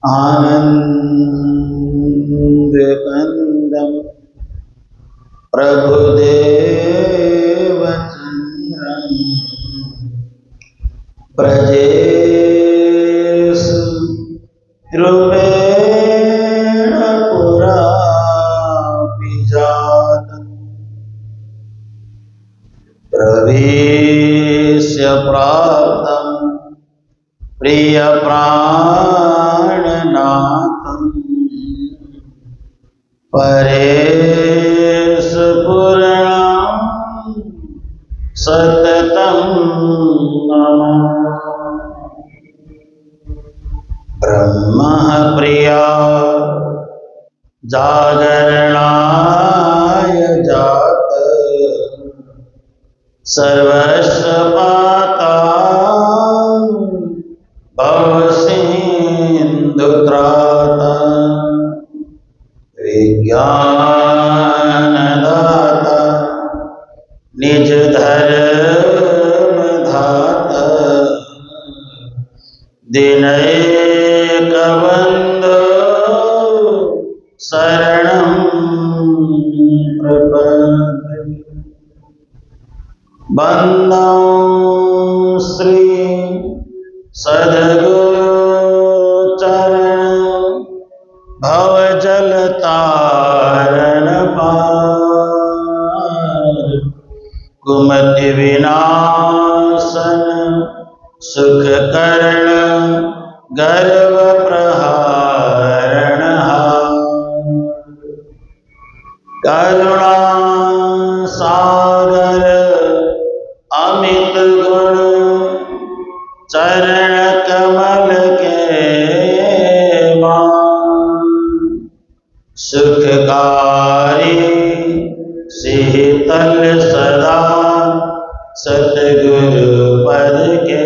आनन्दकन्दं प्रभुदेवचन्द्रं प्रजेशु ध्रुवेण पुरापि जातम् प्रवेश्य प्राप्तं प्रियप्राणनाथम् परेशपूर्णं सततं नमामि। ब्रह्मप्रिया जागरणाय जात सर्वस्वपाता भवसिन्धुत्राता विज्ञानदाता निज धर्म धाता दिनैकबन्धो शरणं प्रपद्ये। वन्दं श्री सद्गुरु चरण भवजलतारण पार कुमति विनाशन सुख करण गर्व प्रहारण करुणा सागर अमित गुण चरण कमल के मान सुखकारी शीतल सदा सतगुरु पद के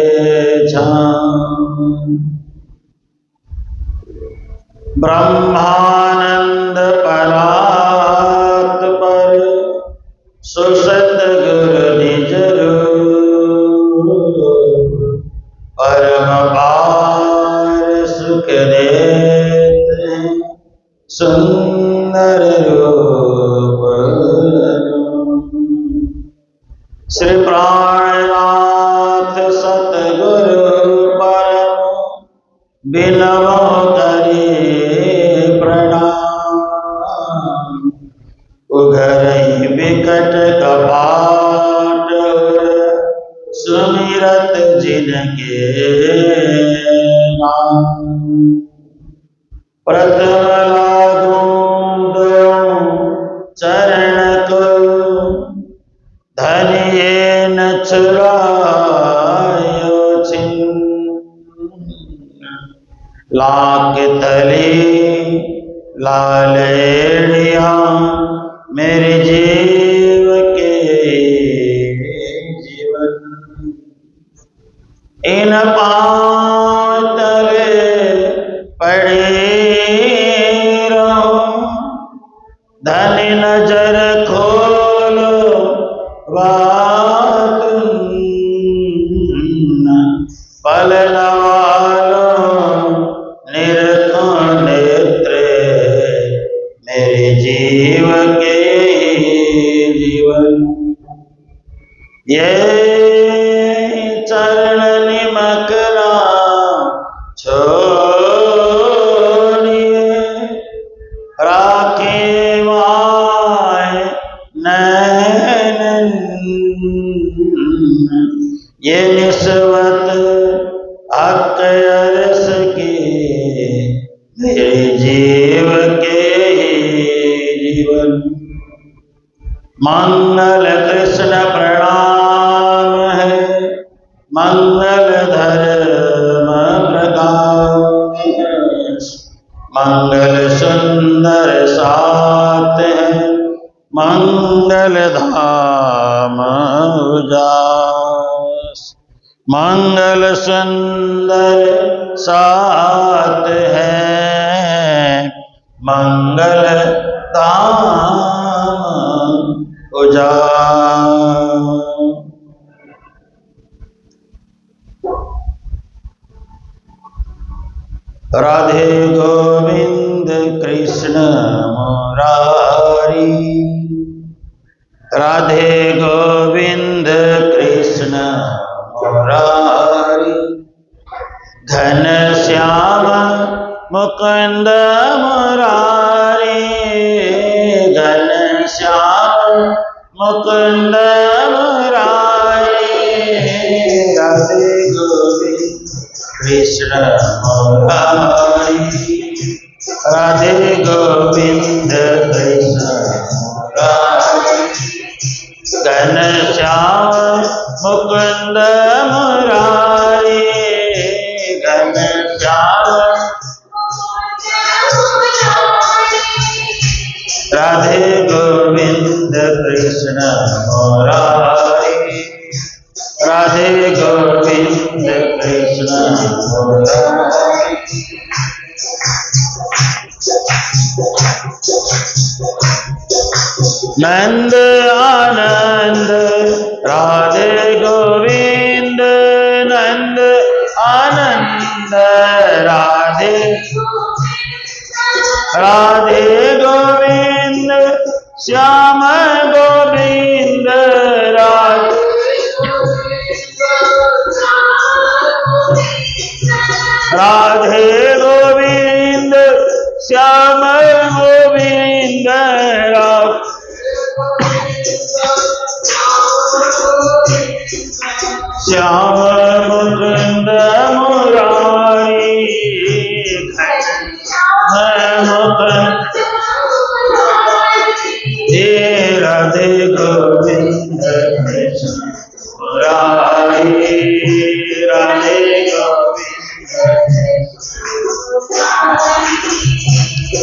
छान ब्रह्मानंद परात पर सुसत गुरु निज रूप परम पार सुख देते सुंदर रूप। श्री प्राणनाथ सतगुरु परम बिनव करे प्रणाम उघरहि विकट कपाट सुमिरत जिनके नाम प्रथम लागूं चरण को धनिये न छुड़ायो छिन्न लाख तले लालेड़िया मेरे जीव के जीवन इन पाँव तले पड़े रहो धन नजर खोलो बात पलन वालों निरखो नेत्र मेरे जीव के जीवन ये चरण निमकरा छोड़िए राखे माय नैन ये निस्वत हक अरस के मेरे जीव के जीवन मंगल कृष्ण प्रणाम है मंगल धर्म प्रकाश मंगल सुंदर साथ है मंगल धाम उजास मंगल सुंदर साथ है मंगल धाम उजास। राधे गोविंद कृष्ण मुरारी, राधे गोविंद कृष्ण मुरारी, घन श्याम मुकुंद मुरारी, घन श्याम मुकुंद मुरारी, राधे गोविंद कृष्ण मुरारी, राधे गोविंद कृष्ण मुरारी, घन श्याम मुकुंद मुरारी, घन श्याम राधे गोविंद कृष्ण मुरारी, राधे गोविंद कृष्ण मुरारी। नंद आनंद राधे गोविंद, नंद आनंद राधे, राधे गोविंद श्याम गोविंद, राधे राधे गोविंद श्याम गोविंद, श्याम मुकुंद मुरारी, मुकुंद राधे गोविंद कृष्ण मुरारी, राधे गोविंद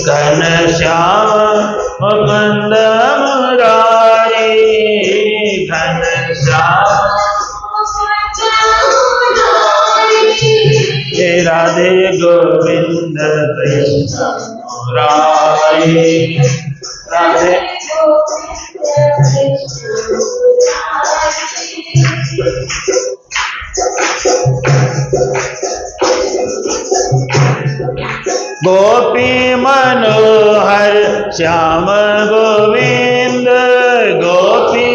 घन श्याम मुकुंद मुरारी, घन श्याम राधे गोविंद कृष्ण मुरारी, राधे गोपी मनोहर श्याम गोविंद, गोपी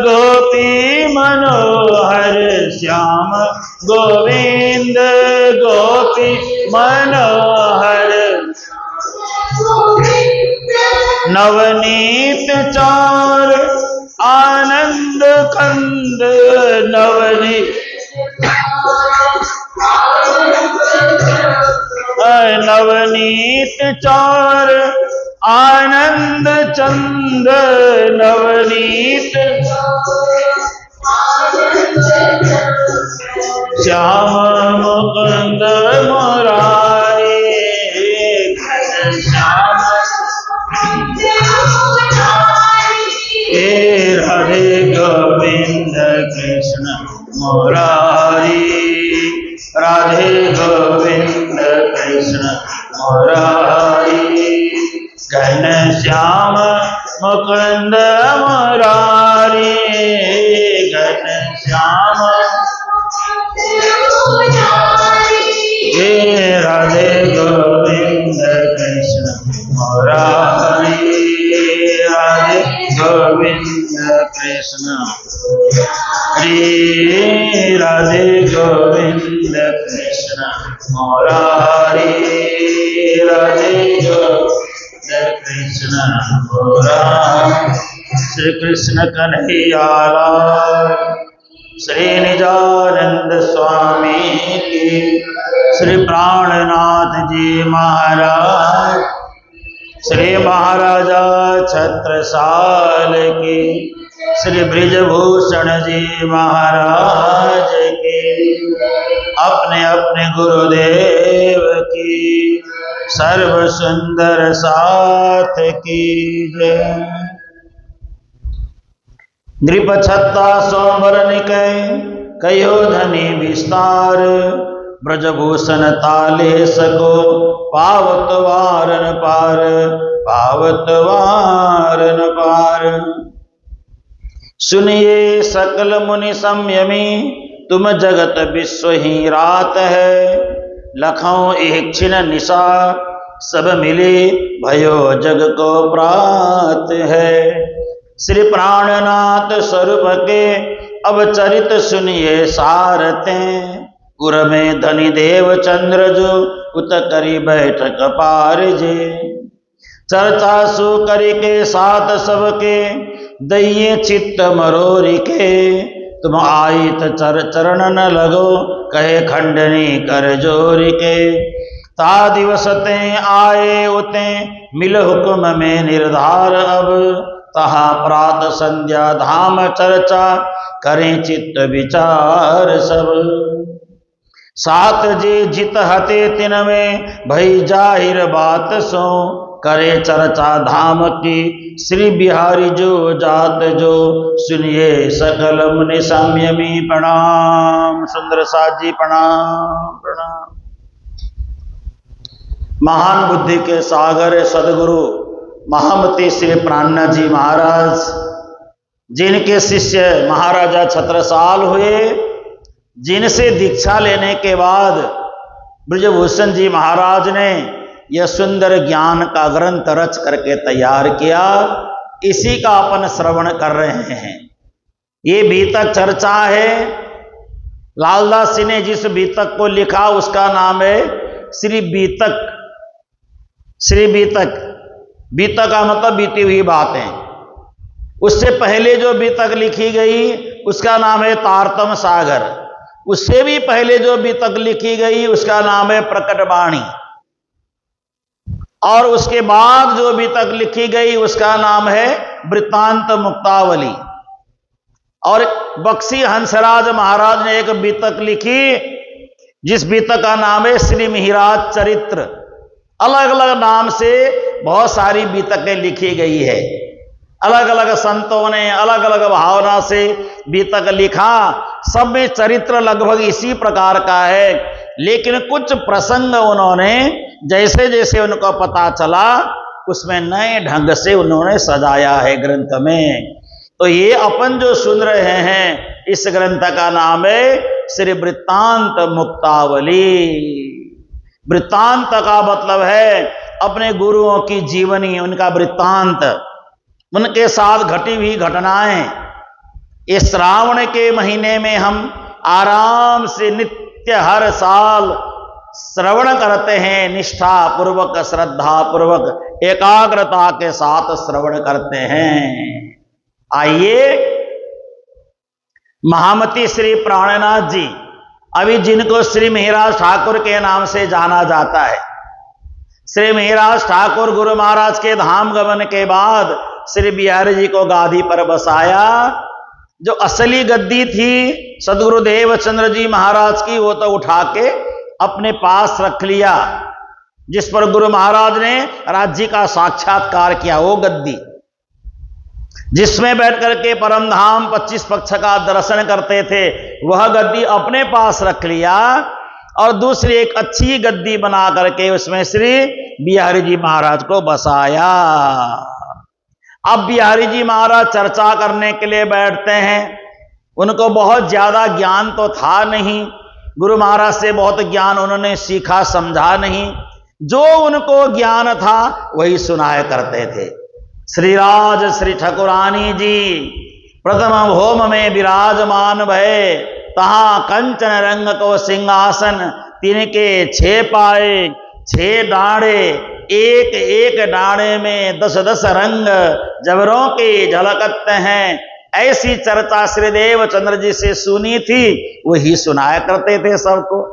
गोपी मनोहर श्याम गोविंद, गोपी मनोहर नवनीत चार आनंद कंद, नवनीत नवनीत चार आनंद चंद, नवनीत श्याम मुकुंद मुरारी, घन श्याम राधे गोविंद कृष्ण मुरारी, राधे गोविंद कृष्ण मुरारी, घन श्याम मुकुंद मुरारी, घन श्याम राधे गोविंद कृष्ण मुरारी, राधे गोविंद कृष्ण हरे, राधे गोविंद कृष्ण मुरारी, राधे गोविंद कृष्ण मुरारी। श्री कृष्ण कन्हैया लाल, श्री निजानंद स्वामी की, श्री प्राणनाथ जी महाराज, श्री महाराजा छत्रसाल की, श्री ब्रिजभूषण जी महाराज की, अपने अपने गुरुदेव की, सर्व सुंदर साथ की जय। नृपछत्ता सोमवर निकय कयो धनी विस्तार, ब्रजभूषण ताले सको पावत वारन पार, पावत वारन पार। सुनिए सकल मुनि संयमी, तुम जगत विश्व ही रात है, लखों एक छिन निशा, सब मिले भयो जग को प्रात है। श्री प्राणनाथ स्वरूप के अब चरित सुनिए सारते, उर में धनी देव चंद्र जो उत करी बैठक पार जे। चर्चा सु करी के साथ सबके, दैये चित्त मरोरी के, तुम आयत चरण न लगो, कहे खंडनी कर जोरी के। ता दिवसते आए उते, मिल हुक्म में निर्धार अब, तहा प्रात संध्या धाम चर्चा, करें चित्त विचार सब। सात जे जित हते तिन में, भई जाहिर बात सो, करे चर्चा धाम की, श्री बिहारी जो जात जो, सुनिए सकल मुनि संयमी प्रणाम। सुंदर साथ जी प्रणाम प्रणाम। महान बुद्धि के सागर सदगुरु महामती श्री प्राणनाथ जी महाराज, जिनके शिष्य महाराजा छत्रसाल हुए, जिनसे दीक्षा लेने के बाद ब्रजभूषण जी महाराज ने यह सुंदर ज्ञान का ग्रंथ रच करके तैयार किया, इसी का अपन श्रवण कर रहे हैं। ये बीतक चर्चा है। लालदास जी ने जिस बीतक को लिखा उसका नाम है श्री बीतक। श्री बीतक, बीतक का मतलब बीती हुई बातें। उससे पहले जो बीतक लिखी गई उसका नाम है तारतम सागर। उससे भी पहले जो बीतक लिखी गई उसका नाम है प्रकटवाणी। और उसके बाद जो बीतक लिखी गई उसका नाम है वृत्तांत मुक्तावली। और बक्सी हंसराज महाराज ने एक बीतक लिखी जिस बीतक का नाम है श्री मिहिराज चरित्र। अलग अलग नाम से बहुत सारी बीतकें लिखी गई है। अलग अलग संतों ने अलग अलग भावना से बीतक लिखा। सब में चरित्र लगभग इसी प्रकार का है, लेकिन कुछ प्रसंग उन्होंने जैसे जैसे उनको पता चला उसमें नए ढंग से उन्होंने सजाया है ग्रंथ में। तो ये अपन जो सुन रहे हैं इस ग्रंथ का नाम है श्री वृत्तांत मुक्तावली। वृत्तांत का मतलब है अपने गुरुओं की जीवनी, उनका वृत्तांत, उनके साथ घटी हुई घटनाएं। इस श्रावण के महीने में हम आराम से नित्य हर साल श्रवण करते हैं, निष्ठा पूर्वक, श्रद्धा पूर्वक, एकाग्रता के साथ श्रवण करते हैं। आइए, महामती श्री प्राणनाथ जी, अभी जिनको श्री मिहिराज ठाकुर के नाम से जाना जाता है। श्री मिहिराज ठाकुर गुरु महाराज के धाम गमन के बाद श्री बिहारी जी को गादी पर बसाया। जो असली गद्दी थी सदगुरुदेव चंद्र जी महाराज की, वो तो उठा के अपने पास रख लिया, जिस पर गुरु महाराज ने राज्य का साक्षात्कार किया। वो गद्दी जिसमें बैठ करके परम धाम 25 पक्ष का दर्शन करते थे, वह गद्दी अपने पास रख लिया और दूसरी एक अच्छी गद्दी बना करके उसमें श्री बिहारी जी महाराज को बसाया। अब बिहारी जी महाराज चर्चा करने के लिए बैठते हैं। उनको बहुत ज्यादा ज्ञान तो था नहीं, गुरु महाराज से बहुत ज्ञान उन्होंने सीखा समझा नहीं। जो उनको ज्ञान था वही सुनाया करते थे। श्रीराज श्री ठकुरानी जी प्रथम भौम में विराजमान भय, तहां कंचन रंग को सिंहासन, तिनके 6 पाए 6 डाढ़े, एक एक डाढ़े में 10-10 रंग, जबरों के झलकते हैं। ऐसी चर्चा श्रीदेव चंद्र जी से सुनी थी, वही सुनाया करते थे सबको।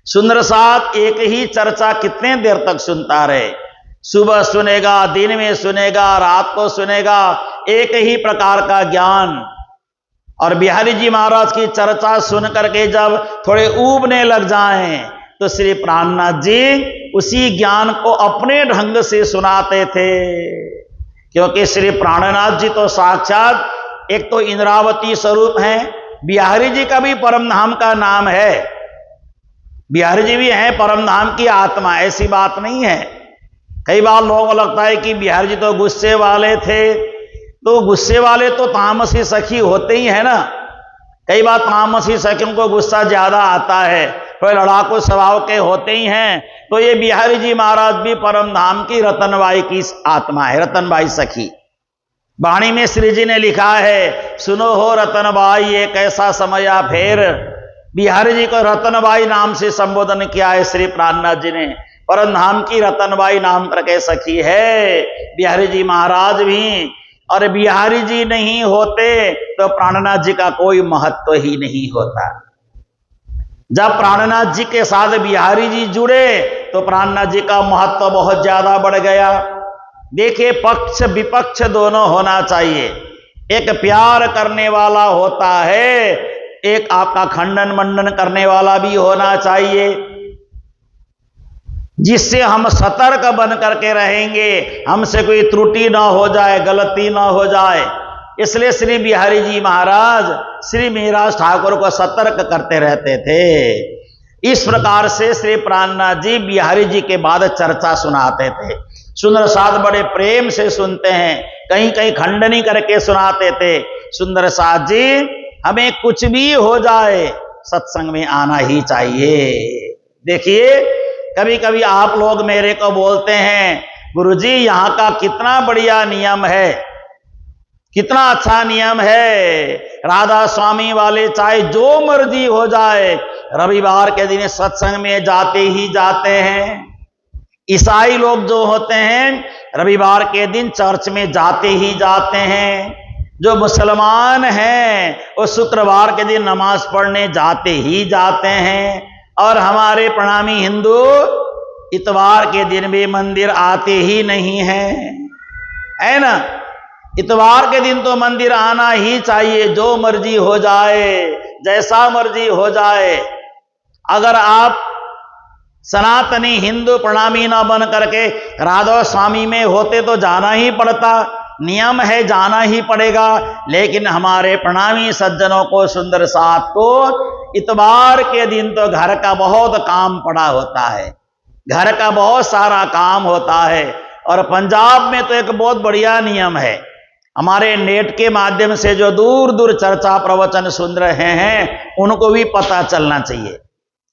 सुंदर साथ एक ही चर्चा कितने देर तक सुनता रहे। सुबह सुनेगा, दिन में सुनेगा, रात को सुनेगा, एक ही प्रकार का ज्ञान। और बिहारी जी महाराज की चर्चा सुन करके जब थोड़े ऊबने लग जाएं तो श्री प्राणनाथ जी उसी ज्ञान को अपने ढंग से सुनाते थे। क्योंकि श्री प्राणनाथ जी तो साक्षात एक तो इंद्रावती स्वरूप हैं। बिहारी जी का भी परम धाम का नाम है, बिहारी जी भी हैं परम धाम की आत्मा, ऐसी बात नहीं है। कई बार लोगों को लगता है कि बिहारी जी तो गुस्से वाले थे, तो गुस्से वाले तो तामसी सखी होते ही है ना। कई बार तामसी सखियों को गुस्सा ज्यादा आता है, तो लड़ाकू स्वभाव के होते ही हैं। तो ये बिहारी जी महाराज भी परम धाम की रतनबाई की आत्मा है, रतनबाई सखी। वाणी में श्री जी ने लिखा है, सुनो हो रतनबाई एक ऐसा समय फेर। बिहारी जी को रतनबाई नाम से संबोधन किया है श्री प्राणनाथ जी ने। परम धाम की रतनबाई नाम करके सखी है बिहारी जी महाराज भी। और बिहारी जी नहीं होते तो प्राणनाथ जी का कोई महत्व ही नहीं होता। जब प्राणनाथ जी के साथ बिहारी जी जुड़े तो प्राणनाथ जी का महत्व बहुत ज्यादा बढ़ गया। देखिए, पक्ष विपक्ष दोनों होना चाहिए। एक प्यार करने वाला होता है, एक आपका खंडन मंडन करने वाला भी होना चाहिए, जिससे हम सतर्क बन करके रहेंगे, हमसे कोई त्रुटि ना हो जाए, गलती ना हो जाए। इसलिए श्री बिहारी जी महाराज श्री मिहिराज ठाकुर को सतर्क करते रहते थे। इस प्रकार से श्री प्राणनाथ जी बिहारी जी के बाद चर्चा सुनाते थे। सुंदर साथ बड़े प्रेम से सुनते हैं, कहीं कहीं खंडनी करके सुनाते थे। सुंदर साथ जी, हमें कुछ भी हो जाए सत्संग में आना ही चाहिए। देखिए, कभी कभी आप लोग मेरे को बोलते हैं, गुरुजी यहाँ का कितना बढ़िया नियम है, कितना अच्छा नियम है, राधा स्वामी वाले चाहे जो मर्जी हो जाए रविवार के दिन सत्संग में जाते ही जाते हैं। ईसाई लोग जो होते हैं रविवार के दिन चर्च में जाते ही जाते हैं। जो मुसलमान हैं वो शुक्रवार के दिन नमाज पढ़ने जाते ही जाते हैं। और हमारे प्रणामी हिंदू इतवार के दिन भी मंदिर आते ही नहीं है ना। इतवार के दिन तो मंदिर आना ही चाहिए, जो मर्जी हो जाए, जैसा मर्जी हो जाए। अगर आप सनातनी हिंदू प्रणामी ना बन करके राधा स्वामी में होते तो जाना ही पड़ता, नियम है, जाना ही पड़ेगा। लेकिन हमारे प्रणामी सज्जनों को, सुंदर साथ को, इतवार के दिन तो घर का बहुत काम पड़ा होता है, घर का बहुत सारा काम होता है। और पंजाब में तो एक बहुत बढ़िया नियम है, हमारे नेट के माध्यम से जो दूर दूर चर्चा प्रवचन सुन रहे हैं उनको भी पता चलना चाहिए।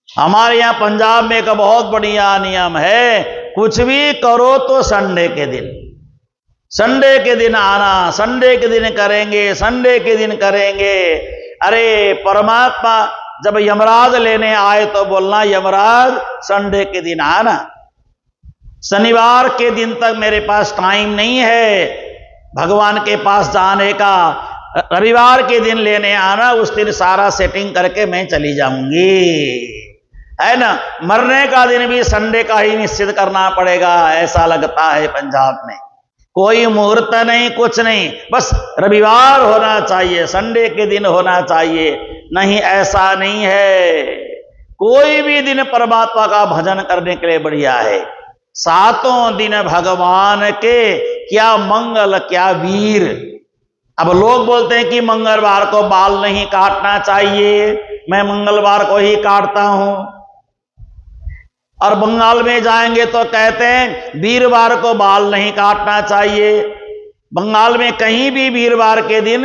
हमारे यहाँ पंजाब में एक बहुत बढ़िया नियम है, कुछ भी करो तो संडे के दिन, संडे के दिन आना, संडे के दिन करेंगे, संडे के दिन करेंगे। अरे परमात्मा जब यमराज लेने आए तो बोलना, यमराज संडे के दिन आना, शनिवार के दिन तक मेरे पास टाइम नहीं है भगवान के पास जाने का, रविवार के दिन लेने आना, उस दिन सारा सेटिंग करके मैं चली जाऊंगी, है ना। मरने का दिन भी संडे का ही निश्चित करना पड़ेगा, ऐसा लगता है पंजाब में। कोई मुहूर्त नहीं, कुछ नहीं, बस रविवार होना चाहिए, संडे के दिन होना चाहिए। नहीं, ऐसा नहीं है। कोई भी दिन परमात्मा का भजन करने के लिए बढ़िया है। सातों दिन भगवान के क्या मंगल, क्या वीर। अब लोग बोलते हैं कि मंगलवार को बाल नहीं काटना चाहिए, मैं मंगलवार को ही काटता हूं। और बंगाल में जाएंगे तो कहते हैं वीरवार को बाल नहीं काटना चाहिए। बंगाल में कहीं भी वीरवार के दिन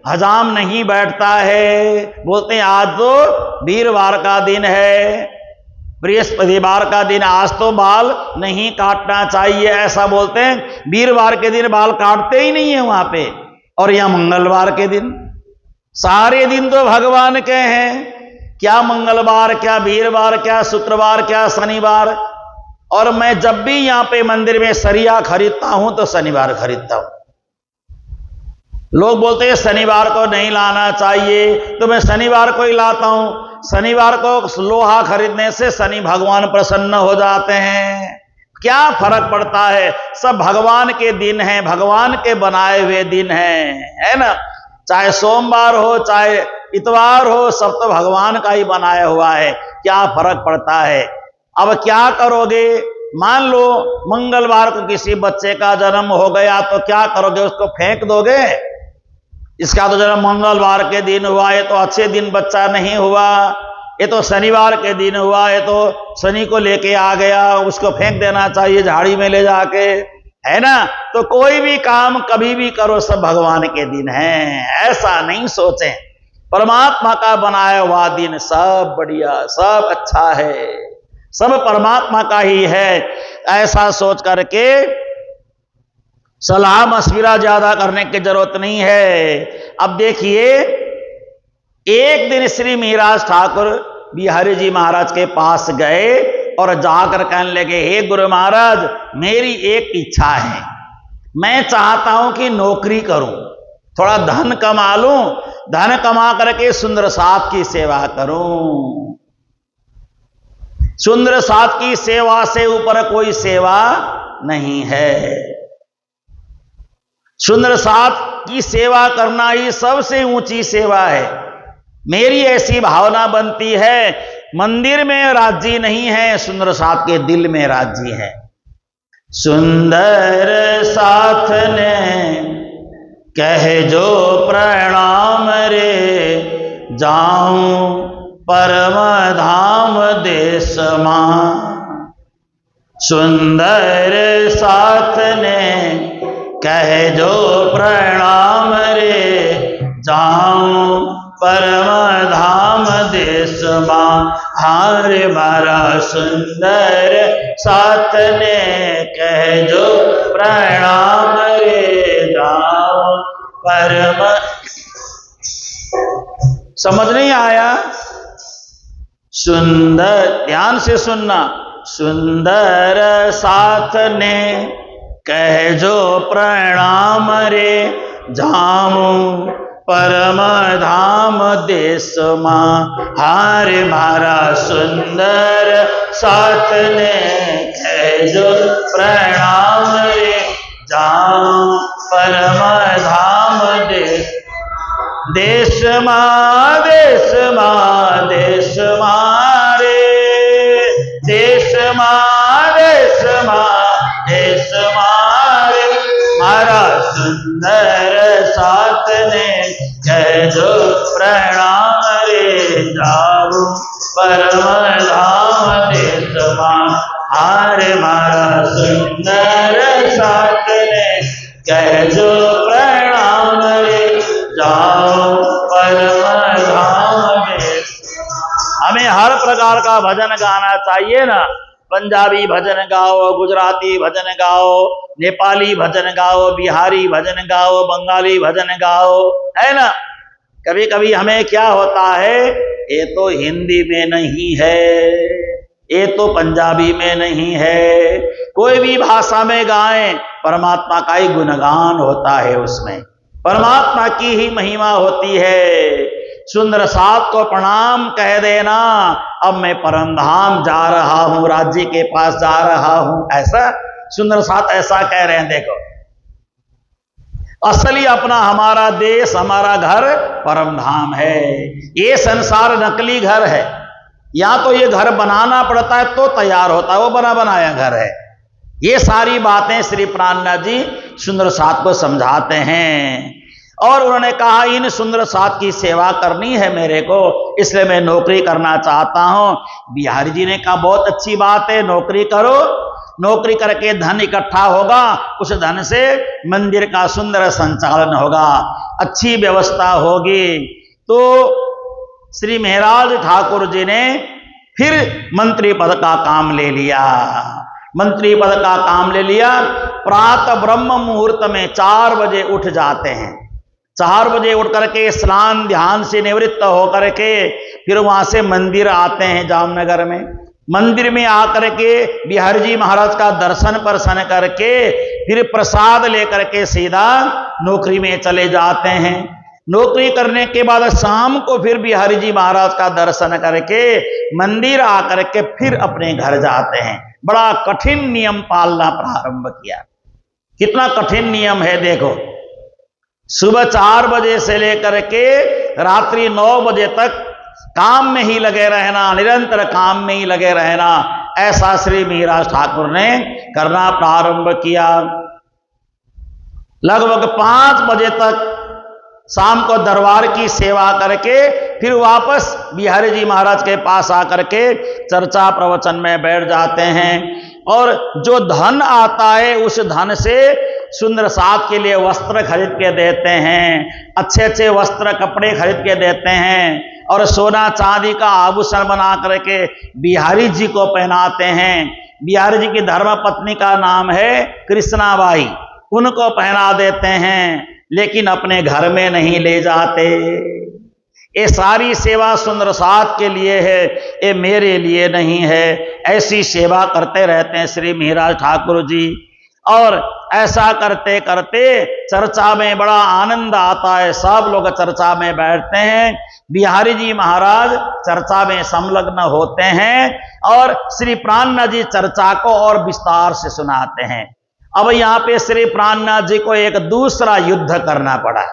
हजाम नहीं बैठता है, बोलते हैं आज तो वीरवार का दिन है, बृहस्पतिवार का दिन, आज तो बाल नहीं काटना चाहिए, ऐसा बोलते हैं। वीरवार के दिन बाल काटते ही नहीं है वहां पे। और यहां मंगलवार के दिन, सारे दिन तो भगवान के हैं, क्या मंगलवार, क्या वीरवार, क्या शुक्रवार, क्या शनिवार। और मैं जब भी यहां पे मंदिर में सरिया खरीदता हूं तो शनिवार खरीदता हूं। लोग बोलते हैं शनिवार को नहीं लाना चाहिए, तो मैं शनिवार को ही लाता हूं। शनिवार को लोहा खरीदने से शनि भगवान प्रसन्न हो जाते हैं। क्या फर्क पड़ता है, सब भगवान के दिन हैं, भगवान के बनाए हुए दिन हैं, है ना। चाहे सोमवार हो, चाहे इतवार हो, सब तो भगवान का ही बनाया हुआ है, क्या फर्क पड़ता है। अब क्या करोगे, मान लो मंगलवार को किसी बच्चे का जन्म हो गया तो क्या करोगे, उसको फेंक दोगे। इसका तो जन्म मंगलवार के दिन हुआ, ये तो अच्छे दिन बच्चा नहीं हुआ, ये तो शनिवार के दिन हुआ, ये तो शनि को लेके आ गया, उसको फेंक देना चाहिए झाड़ी में ले जाके, है ना। तो कोई भी काम कभी भी करो, सब भगवान के दिन हैं, ऐसा नहीं सोचें। परमात्मा का बनाया हुआ दिन सब बढ़िया, सब अच्छा है, सब परमात्मा का ही है, ऐसा सोच करके सलाह मशविरा ज्यादा करने की जरूरत नहीं है। अब देखिए, एक दिन श्री मिहिराज ठाकुर बिहारी जी महाराज के पास गए और जाकर कहने लगे, हे गुरु महाराज, मेरी एक इच्छा है, मैं चाहता हूं कि नौकरी करूं, थोड़ा धन कमा लूं, धन कमा करके सुंदर साथ की सेवा करूं। सुंदर साथ की सेवा से ऊपर कोई सेवा नहीं है। सुंदर साथ की सेवा करना ही सबसे ऊंची सेवा है। मेरी ऐसी भावना बनती है, मंदिर में राज्य नहीं है, सुंदर साथ के दिल में राज्य है। सुंदर साथ ने कह जो प्रणाम रे, जाऊं परम धाम देश मां। सुंदर साथ ने कह जो प्रणाम रे, जाऊं परम धाम देश मां। हार मारा सुंदर साथ ने कह जो प्रणाम रे, जाऊं परम। समझ नहीं आया? सुंदर, ध्यान से सुनना। सुंदर साथ ने कह जो प्रणाम रे, जाऊं परम धाम देश मां। हार मारा सुंदर साथ ने कह जो प्रणाम रे, जाऊं परम धाम देश। देश मां, देश मां, देश मारे, देश मां, देश मां, देश मारे। मारा सुंदर साथ ने कह जो प्रणाम रे, जाऊं परम धाम देश मां। हार मारा सुंदर साथ ने कह जो प्रणाम रे, जाऊं परम धाम देश। हमें हर प्रकार का भजन गाना चाहिए ना। पंजाबी भजन गाओ, गुजराती भजन गाओ, नेपाली भजन गाओ, बिहारी भजन गाओ, बंगाली भजन गाओ, है ना। कभी कभी हमें क्या होता है, ये तो हिंदी में नहीं है, ये तो पंजाबी में नहीं है, कोई भी भाषा में गाएं, परमात्मा का ही गुणगान होता है, उसमें परमात्मा की ही महिमा होती है। सुंदर साथ को प्रणाम कह देना, अब मैं परम धाम जा रहा हूं, राज्य के पास जा रहा हूं, ऐसा सुंदर साथ ऐसा कह रहे हैं। देखो, असली अपना हमारा देश, हमारा घर परम धाम है। ये संसार नकली घर है, या तो ये घर बनाना पड़ता है तो तैयार होता है, वो बना बनाया घर है। ये सारी बातें श्री प्राणनाथ जी सुंदर साथ को समझाते हैं। और उन्होंने कहा, इन सुंदर साथ की सेवा करनी है मेरे को, इसलिए मैं नौकरी करना चाहता हूं। बिहारी जी ने कहा, बहुत अच्छी बात है, नौकरी करो, नौकरी करके धन इकट्ठा होगा, उस धन से मंदिर का सुंदर संचालन होगा, अच्छी व्यवस्था होगी। तो श्री मिहिराज ठाकुर जी ने फिर मंत्री पद का काम ले लिया। मंत्री पद का काम ले लिया। प्रातः ब्रह्म मुहूर्त में 4 बजे उठ जाते हैं। 4 बजे उठ करके स्नान ध्यान से निवृत्त होकर के फिर वहां से मंदिर आते हैं जामनगर में। मंदिर में आकर के बिहारी जी महाराज का दर्शन परसन करके फिर प्रसाद लेकर के सीधा नौकरी में चले जाते हैं। नौकरी करने के बाद शाम को फिर बिहारी जी महाराज का दर्शन करके मंदिर आकर के फिर अपने घर जाते हैं। बड़ा कठिन नियम पालना प्रारंभ किया। कितना कठिन नियम है देखो, सुबह 4 बजे से लेकर के रात्रि 9 बजे तक काम में ही लगे रहना, निरंतर काम में ही लगे रहना, ऐसा श्री मिहिराज ठाकुर ने करना प्रारंभ किया। लगभग 5 बजे तक शाम को दरबार की सेवा करके फिर वापस बिहारी जी महाराज के पास आकर के चर्चा प्रवचन में बैठ जाते हैं। और जो धन आता है उस धन से सुंदर साथ के लिए वस्त्र खरीद के देते हैं, अच्छे अच्छे वस्त्र कपड़े खरीद के देते हैं और सोना चांदी का आभूषण बना करके बिहारी जी को पहनाते हैं। बिहारी जी की धर्म पत्नी का नाम है कृष्णाबाई, उनको पहना देते हैं, लेकिन अपने घर में नहीं ले जाते। ये सारी सेवा सुंदर साथ के लिए है, ये मेरे लिए नहीं है। ऐसी सेवा करते रहते हैं श्री मिहिराज ठाकुर जी। और ऐसा करते करते चर्चा में बड़ा आनंद आता है, सब लोग चर्चा में बैठते हैं, बिहारी जी महाराज चर्चा में संलग्न होते हैं और श्री प्राणनाथ जी चर्चा को और विस्तार से सुनाते हैं। अब यहाँ पे श्री प्राणनाथ जी को एक दूसरा युद्ध करना पड़ा,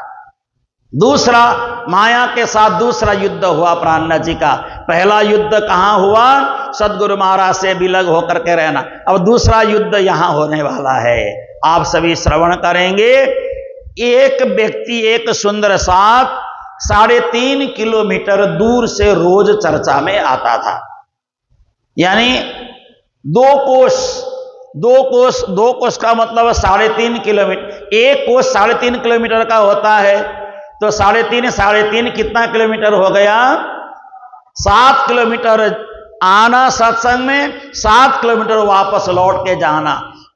दूसरा माया के साथ दूसरा युद्ध हुआ प्राणनाथ जी का। पहला युद्ध कहाँ हुआ? सदगुरु महाराज से विलग होकर के रहना। अब दूसरा युद्ध यहां होने वाला है, आप सभी श्रवण करेंगे। एक व्यक्ति एक सुंदर साथ 3.5 किलोमीटर दूर से रोज चर्चा में आता था, यानी 2 कोस का मतलब 3.5 किलोमीटर। एक कोस 3.5 किलोमीटर का होता है, तो 3.5 कितना किलोमीटर हो गया? 7 किलोमीटर आना सत्संग में, 7 किलोमीटर वापस लौट के जाना,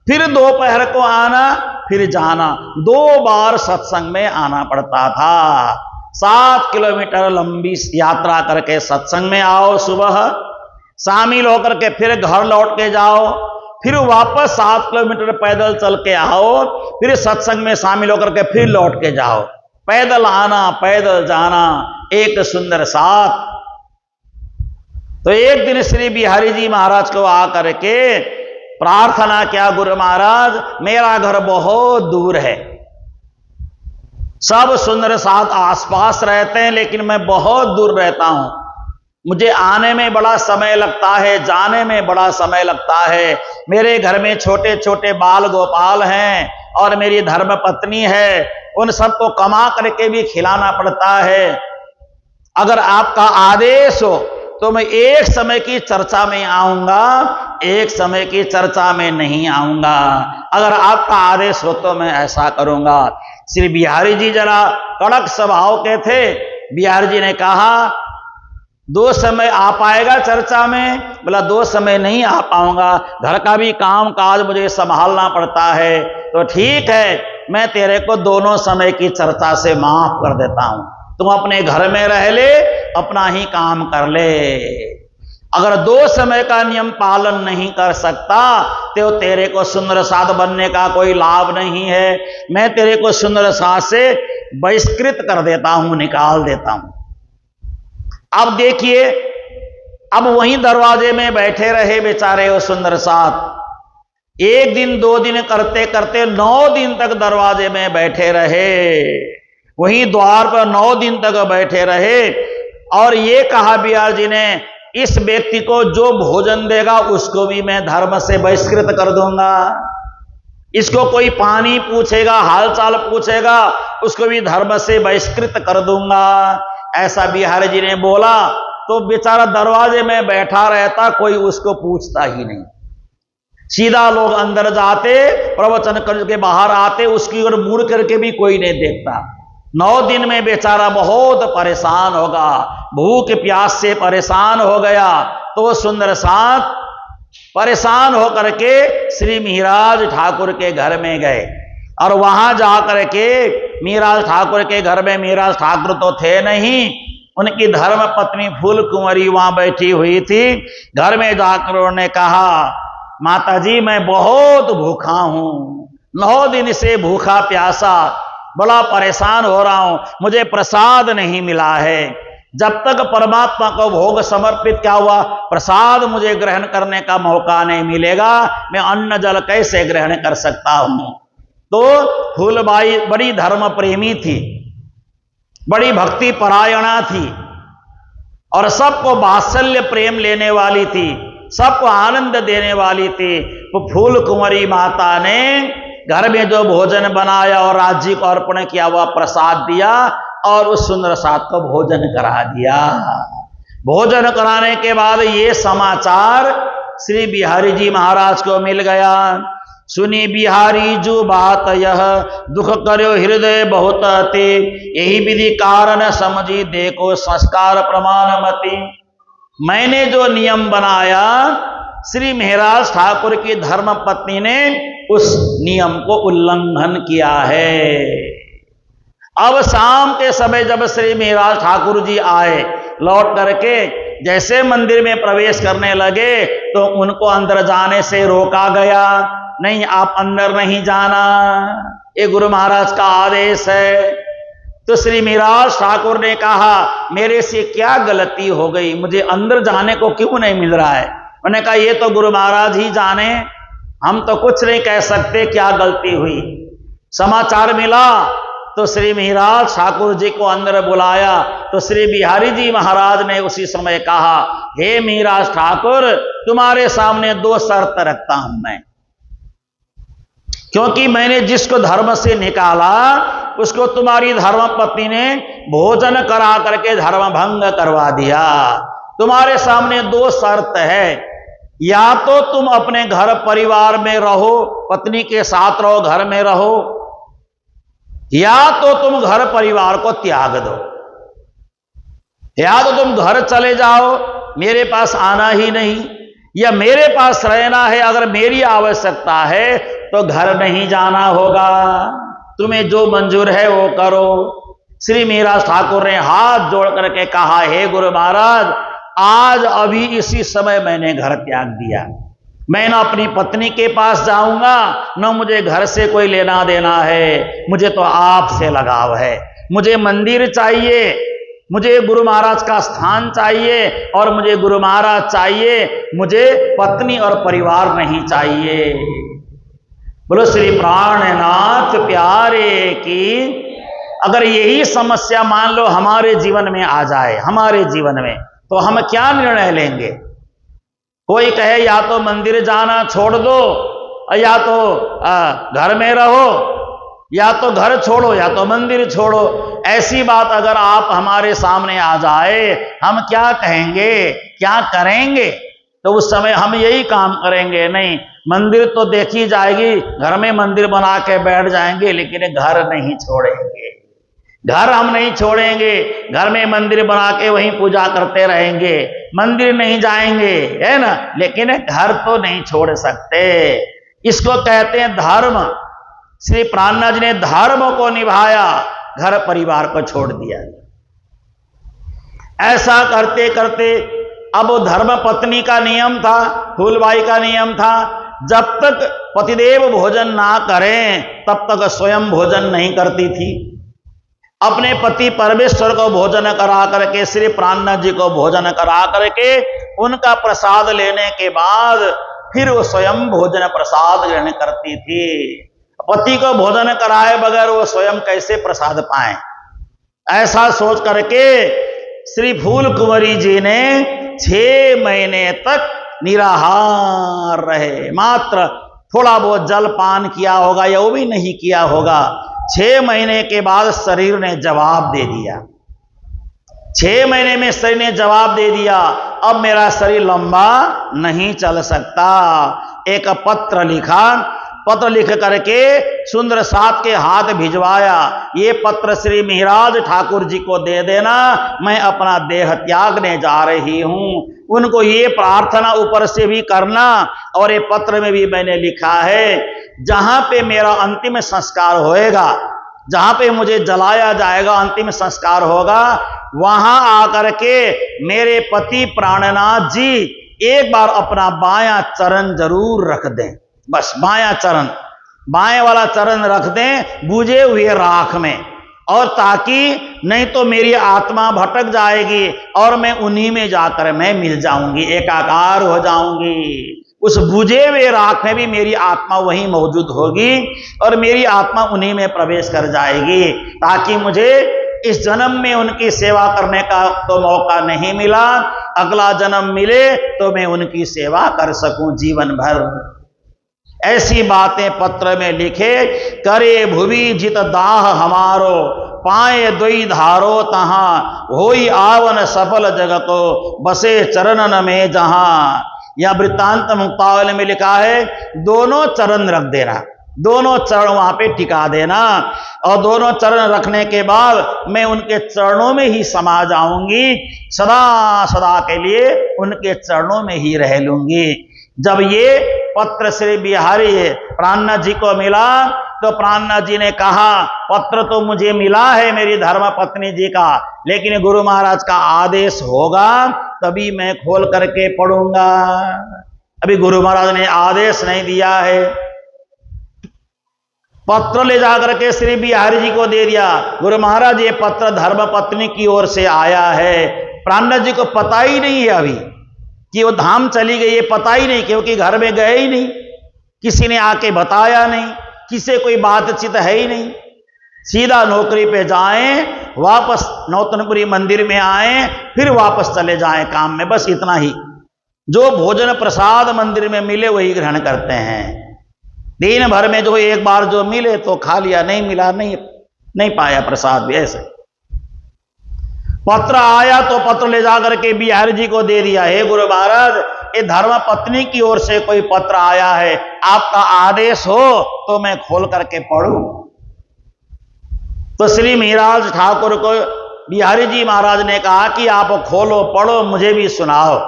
फिर दोपहर को आना फिर जाना, 2 बार सत्संग में आना पड़ता था। 7 किलोमीटर लंबी यात्रा करके सत्संग में आओ, सुबह शामिल होकर के फिर घर लौट के जाओ, फिर वापस 7 किलोमीटर पैदल चल के आओ, फिर सत्संग में शामिल होकर के फिर लौट के जाओ। पैदल आना पैदल जाना, एक सुंदर साथ। तो एक दिन श्री बिहारी जी महाराज को आकर के प्रार्थना किया, गुरु महाराज मेरा घर बहुत दूर है, सब सुंदर साथ आसपास रहते हैं लेकिन मैं बहुत दूर रहता हूं, मुझे आने में बड़ा समय लगता है, जाने में बड़ा समय लगता है, मेरे घर में छोटे छोटे बाल गोपाल हैं और मेरी धर्म पत्नी है, उन सबको कमा करके भी खिलाना पड़ता है। अगर आपका आदेश हो तो मैं एक समय की चर्चा में आऊंगा, एक समय की चर्चा में नहीं आऊंगा। अगर आपका आदेश हो तो मैं ऐसा करूंगा। श्री बिहारी जी जरा कड़क स्वभाव के थे। बिहारी जी ने कहा 2 समय आ पाएगा चर्चा में? बोला 2 समय नहीं आ पाऊंगा, घर का भी काम काज मुझे संभालना पड़ता है। तो ठीक है, मैं तेरे को दोनों समय की चर्चा से माफ कर देता हूं, तुम अपने घर में रह ले, अपना ही काम कर ले। अगर 2 समय का नियम पालन नहीं कर सकता तो तेरे को सुंदर साथ बनने का कोई लाभ नहीं है, मैं तेरे को सुंदर साथ से बहिष्कृत कर देता हूं, निकाल देता हूं। अब देखिए, अब वहीं दरवाजे में बैठे रहे बेचारे वो सुंदर साथ। 1 दिन 2 दिन करते करते 9 दिन तक दरवाजे में बैठे रहे, वहीं द्वार पर 9 दिन तक बैठे रहे। और ये कहा बिहार जी ने, इस व्यक्ति को जो भोजन देगा उसको भी मैं धर्म से बहिष्कृत कर दूंगा, इसको कोई पानी पूछेगा, हालचाल पूछेगा, उसको भी धर्म से बहिष्कृत कर दूंगा। ऐसा बिहारी जी ने बोला तो बेचारा दरवाजे में बैठा रहता, कोई उसको पूछता ही नहीं। सीधा लोग अंदर जाते, प्रवचन करके बाहर आते, उसकी ओर मुड़ करके भी कोई नहीं देखता। 9 दिन में बेचारा बहुत परेशान होगा, भूख प्यास से परेशान हो गया। तो वो सुंदर साथ परेशान होकर के श्री मिहिराज ठाकुर के घर में गए और वहां जाकर के मिहिराज ठाकुर के घर में, मिहिराज ठाकुर तो थे नहीं, उनकी धर्म पत्नी फूल कुंवरी वहां बैठी हुई थी। घर में जाकर उन्होंने कहा, माता जी मैं बहुत भूखा हूं, 9 दिन से भूखा प्यासा, बड़ा परेशान हो रहा हूं, मुझे प्रसाद नहीं मिला है। जब तक परमात्मा को भोग समर्पित क्या हुआ, प्रसाद मुझे ग्रहण करने का मौका नहीं मिलेगा, मैं अन्न जल कैसे ग्रहण कर सकता हूं। तो फूलबाई बड़ी धर्म प्रेमी थी, बड़ी भक्ति परायणा थी और सबको वात्सल्य प्रेम लेने वाली थी, सबको आनंद देने वाली थी। तो फूल कुंवरी माता ने घर में जो भोजन बनाया और राज्य को अर्पण किया हुआ प्रसाद दिया और उस सुंदर साथ को भोजन करा दिया। भोजन कराने के बाद ये समाचार श्री बिहारी जी महाराज को मिल गया। सुनी बिहारी जो बात यह, दुख करो हृदय बहुत अति, यही विधि कारण समझी देखो संस्कार प्रमाण मति। मैंने जो नियम बनाया, श्री महाराज ठाकुर की धर्म पत्नी ने उस नियम को उल्लंघन किया है। अब शाम के समय जब श्री महाराज ठाकुर जी आए, लौट करके जैसे मंदिर में प्रवेश करने लगे तो उनको अंदर जाने से रोका गया। नहीं, आप अंदर नहीं जाना, ये गुरु महाराज का आदेश है। तो श्री महाराज ठाकुर ने कहा, मेरे से क्या गलती हो गई, मुझे अंदर जाने को क्यों नहीं मिल रहा है। उन्होंने कहा, ये तो गुरु महाराज ही जाने, हम तो कुछ नहीं कह सकते क्या गलती हुई। समाचार मिला तो श्री महाराज ठाकुर जी को अंदर बुलाया तो श्री बिहारी जी महाराज ने उसी समय कहा, हे महाराज ठाकुर, तुम्हारे सामने 2 शर्त रखता हूं मैं, क्योंकि मैंने जिसको धर्म से निकाला उसको तुम्हारी धर्म पत्नी ने भोजन करा करके धर्म भंग करवा दिया। तुम्हारे सामने 2 शर्त है, या तो तुम अपने घर परिवार में रहो, पत्नी के साथ रहो, घर में रहो, या तो तुम घर परिवार को त्याग दो, या तो तुम घर चले जाओ, मेरे पास आना ही नहीं, या मेरे पास रहना है, अगर मेरी आवश्यकता है तो घर नहीं जाना होगा, तुम्हें जो मंजूर है वो करो। श्री महाराज ठाकुर ने हाथ जोड़ करके कहा, हे गुरु महाराज, आज अभी इसी समय मैंने घर त्याग दिया, मैं न अपनी पत्नी के पास जाऊंगा, न मुझे घर से कोई लेना देना है, मुझे तो आपसे लगाव है, मुझे मंदिर चाहिए, मुझे गुरु महाराज का स्थान चाहिए, और मुझे गुरु महाराज चाहिए, मुझे पत्नी और परिवार नहीं चाहिए। बोलो श्री प्राणनाथ प्यारे की। अगर यही समस्या मान लो हमारे जीवन में आ जाए, हमारे जीवन में, तो हम क्या निर्णय लेंगे। कोई कहे या तो मंदिर जाना छोड़ दो, या तो घर में रहो, या तो घर छोड़ो या तो मंदिर छोड़ो। ऐसी बात अगर आप हमारे सामने आ जाए, हम क्या कहेंगे, क्या करेंगे। तो उस समय हम यही काम करेंगे, नहीं मंदिर तो देखी जाएगी, घर में मंदिर बना के बैठ जाएंगे, लेकिन घर नहीं छोड़ेंगे, घर हम नहीं छोड़ेंगे, घर में मंदिर बना के वहीं पूजा करते रहेंगे, मंदिर नहीं जाएंगे, है ना, लेकिन घर तो नहीं छोड़ सकते। इसको कहते हैं धर्म। श्री प्राणनाथ जी ने धर्म को निभाया, घर परिवार को छोड़ दिया। ऐसा करते करते अब धर्म पत्नी का नियम था, फूलबाई का नियम था, जब तक पतिदेव भोजन ना करें तब तक स्वयं भोजन नहीं करती थी। अपने पति परमेश्वर को भोजन करा करके, श्री प्राणनाथ जी को भोजन करा करके, उनका प्रसाद लेने के बाद फिर वो स्वयं भोजन प्रसाद ग्रहण करती थी। पति को भोजन कराए बगैर वो स्वयं कैसे प्रसाद पाए। ऐसा सोच करके श्री फूल कुंवरी जी ने 6 महीने तक निराहार रहे, मात्र थोड़ा बहुत जल पान किया होगा या वो भी नहीं किया होगा। 6 महीने के बाद शरीर ने जवाब दे दिया। 6 महीने में शरीर ने जवाब दे दिया, अब मेरा शरीर लंबा नहीं चल सकता। एक पत्र लिखा, पत्र लिख करके सुंदर साथ के हाथ भिजवाया, ये पत्र श्री महाराज ठाकुर जी को दे देना, मैं अपना देह त्यागने जा रही हूं। उनको ये प्रार्थना ऊपर से भी करना, और ये पत्र में भी मैंने लिखा है, जहां पे मेरा अंतिम संस्कार होएगा, जहां पे मुझे जलाया जाएगा, अंतिम संस्कार होगा, वहां आकर के मेरे पति प्राणनाथ जी एक बार अपना बायां चरण जरूर रख दें। बस बायां चरण, बाएं वाला चरण रख दें बुझे हुए राख में, और ताकि नहीं तो मेरी आत्मा भटक जाएगी और मैं उन्हीं में जाकर मैं मिल जाऊंगी, एकाकार हो जाऊंगी। उस बुझे हुए राख में भी मेरी आत्मा वहीं मौजूद होगी और मेरी आत्मा उन्हीं में प्रवेश कर जाएगी, ताकि मुझे इस जन्म में उनकी सेवा करने का तो मौका नहीं मिला, अगला जन्म मिले तो मैं उनकी सेवा कर सकूं जीवन भर। ऐसी बातें पत्र में लिखे, करे भुवि जित दाह हमारो, पाए दुई धारो तहां, होई आवन सफल जगतो, बसे चरणन में जहां। या वृत्तांत मुक्तावली में लिखा है दोनों चरण रख देना, दोनों चरण वहां पे टिका देना, और दोनों चरण रखने के बाद मैं उनके चरणों में ही समा जाऊंगी, सदा सदा के लिए उनके चरणों में ही रह लूंगी। जब ये पत्र श्री बिहारी प्राणनाथ जी को मिला तो प्राणनाथ जी ने कहा पत्र तो मुझे मिला है मेरी धर्म पत्नी जी का, लेकिन गुरु महाराज का आदेश होगा तभी मैं खोल करके पढ़ूंगा। अभी गुरु महाराज ने आदेश नहीं दिया है। पत्र ले जाकर के श्री बिहारी जी को दे दिया, गुरु महाराज ये पत्र धर्म पत्नी की ओर से आया है। प्राणनाथ जी को पता ही नहीं है अभी कि वो धाम चली गई, ये पता ही नहीं, क्योंकि घर में गए ही नहीं, किसी ने आके बताया नहीं, किसी कोई बातचीत है ही नहीं। सीधा नौकरी पे जाएं, वापस नौतनपुरी मंदिर में आए, फिर वापस चले जाएं काम में, बस इतना ही। जो भोजन प्रसाद मंदिर में मिले वही ग्रहण करते हैं। दिन भर में जो एक बार जो मिले तो खा लिया, नहीं मिला नहीं पाया प्रसाद भी। ऐसे पत्र आया तो पत्र ले जाकर के बिहारी जी को दे दिया, हे गुरु महाराज ये धर्म पत्नी की ओर से कोई पत्र आया है, आपका आदेश हो तो मैं खोल करके पढ़ूं। तो श्री मिहिराज ठाकुर को बिहारी जी महाराज ने कहा कि आप खोलो पढ़ो मुझे भी सुनाओ।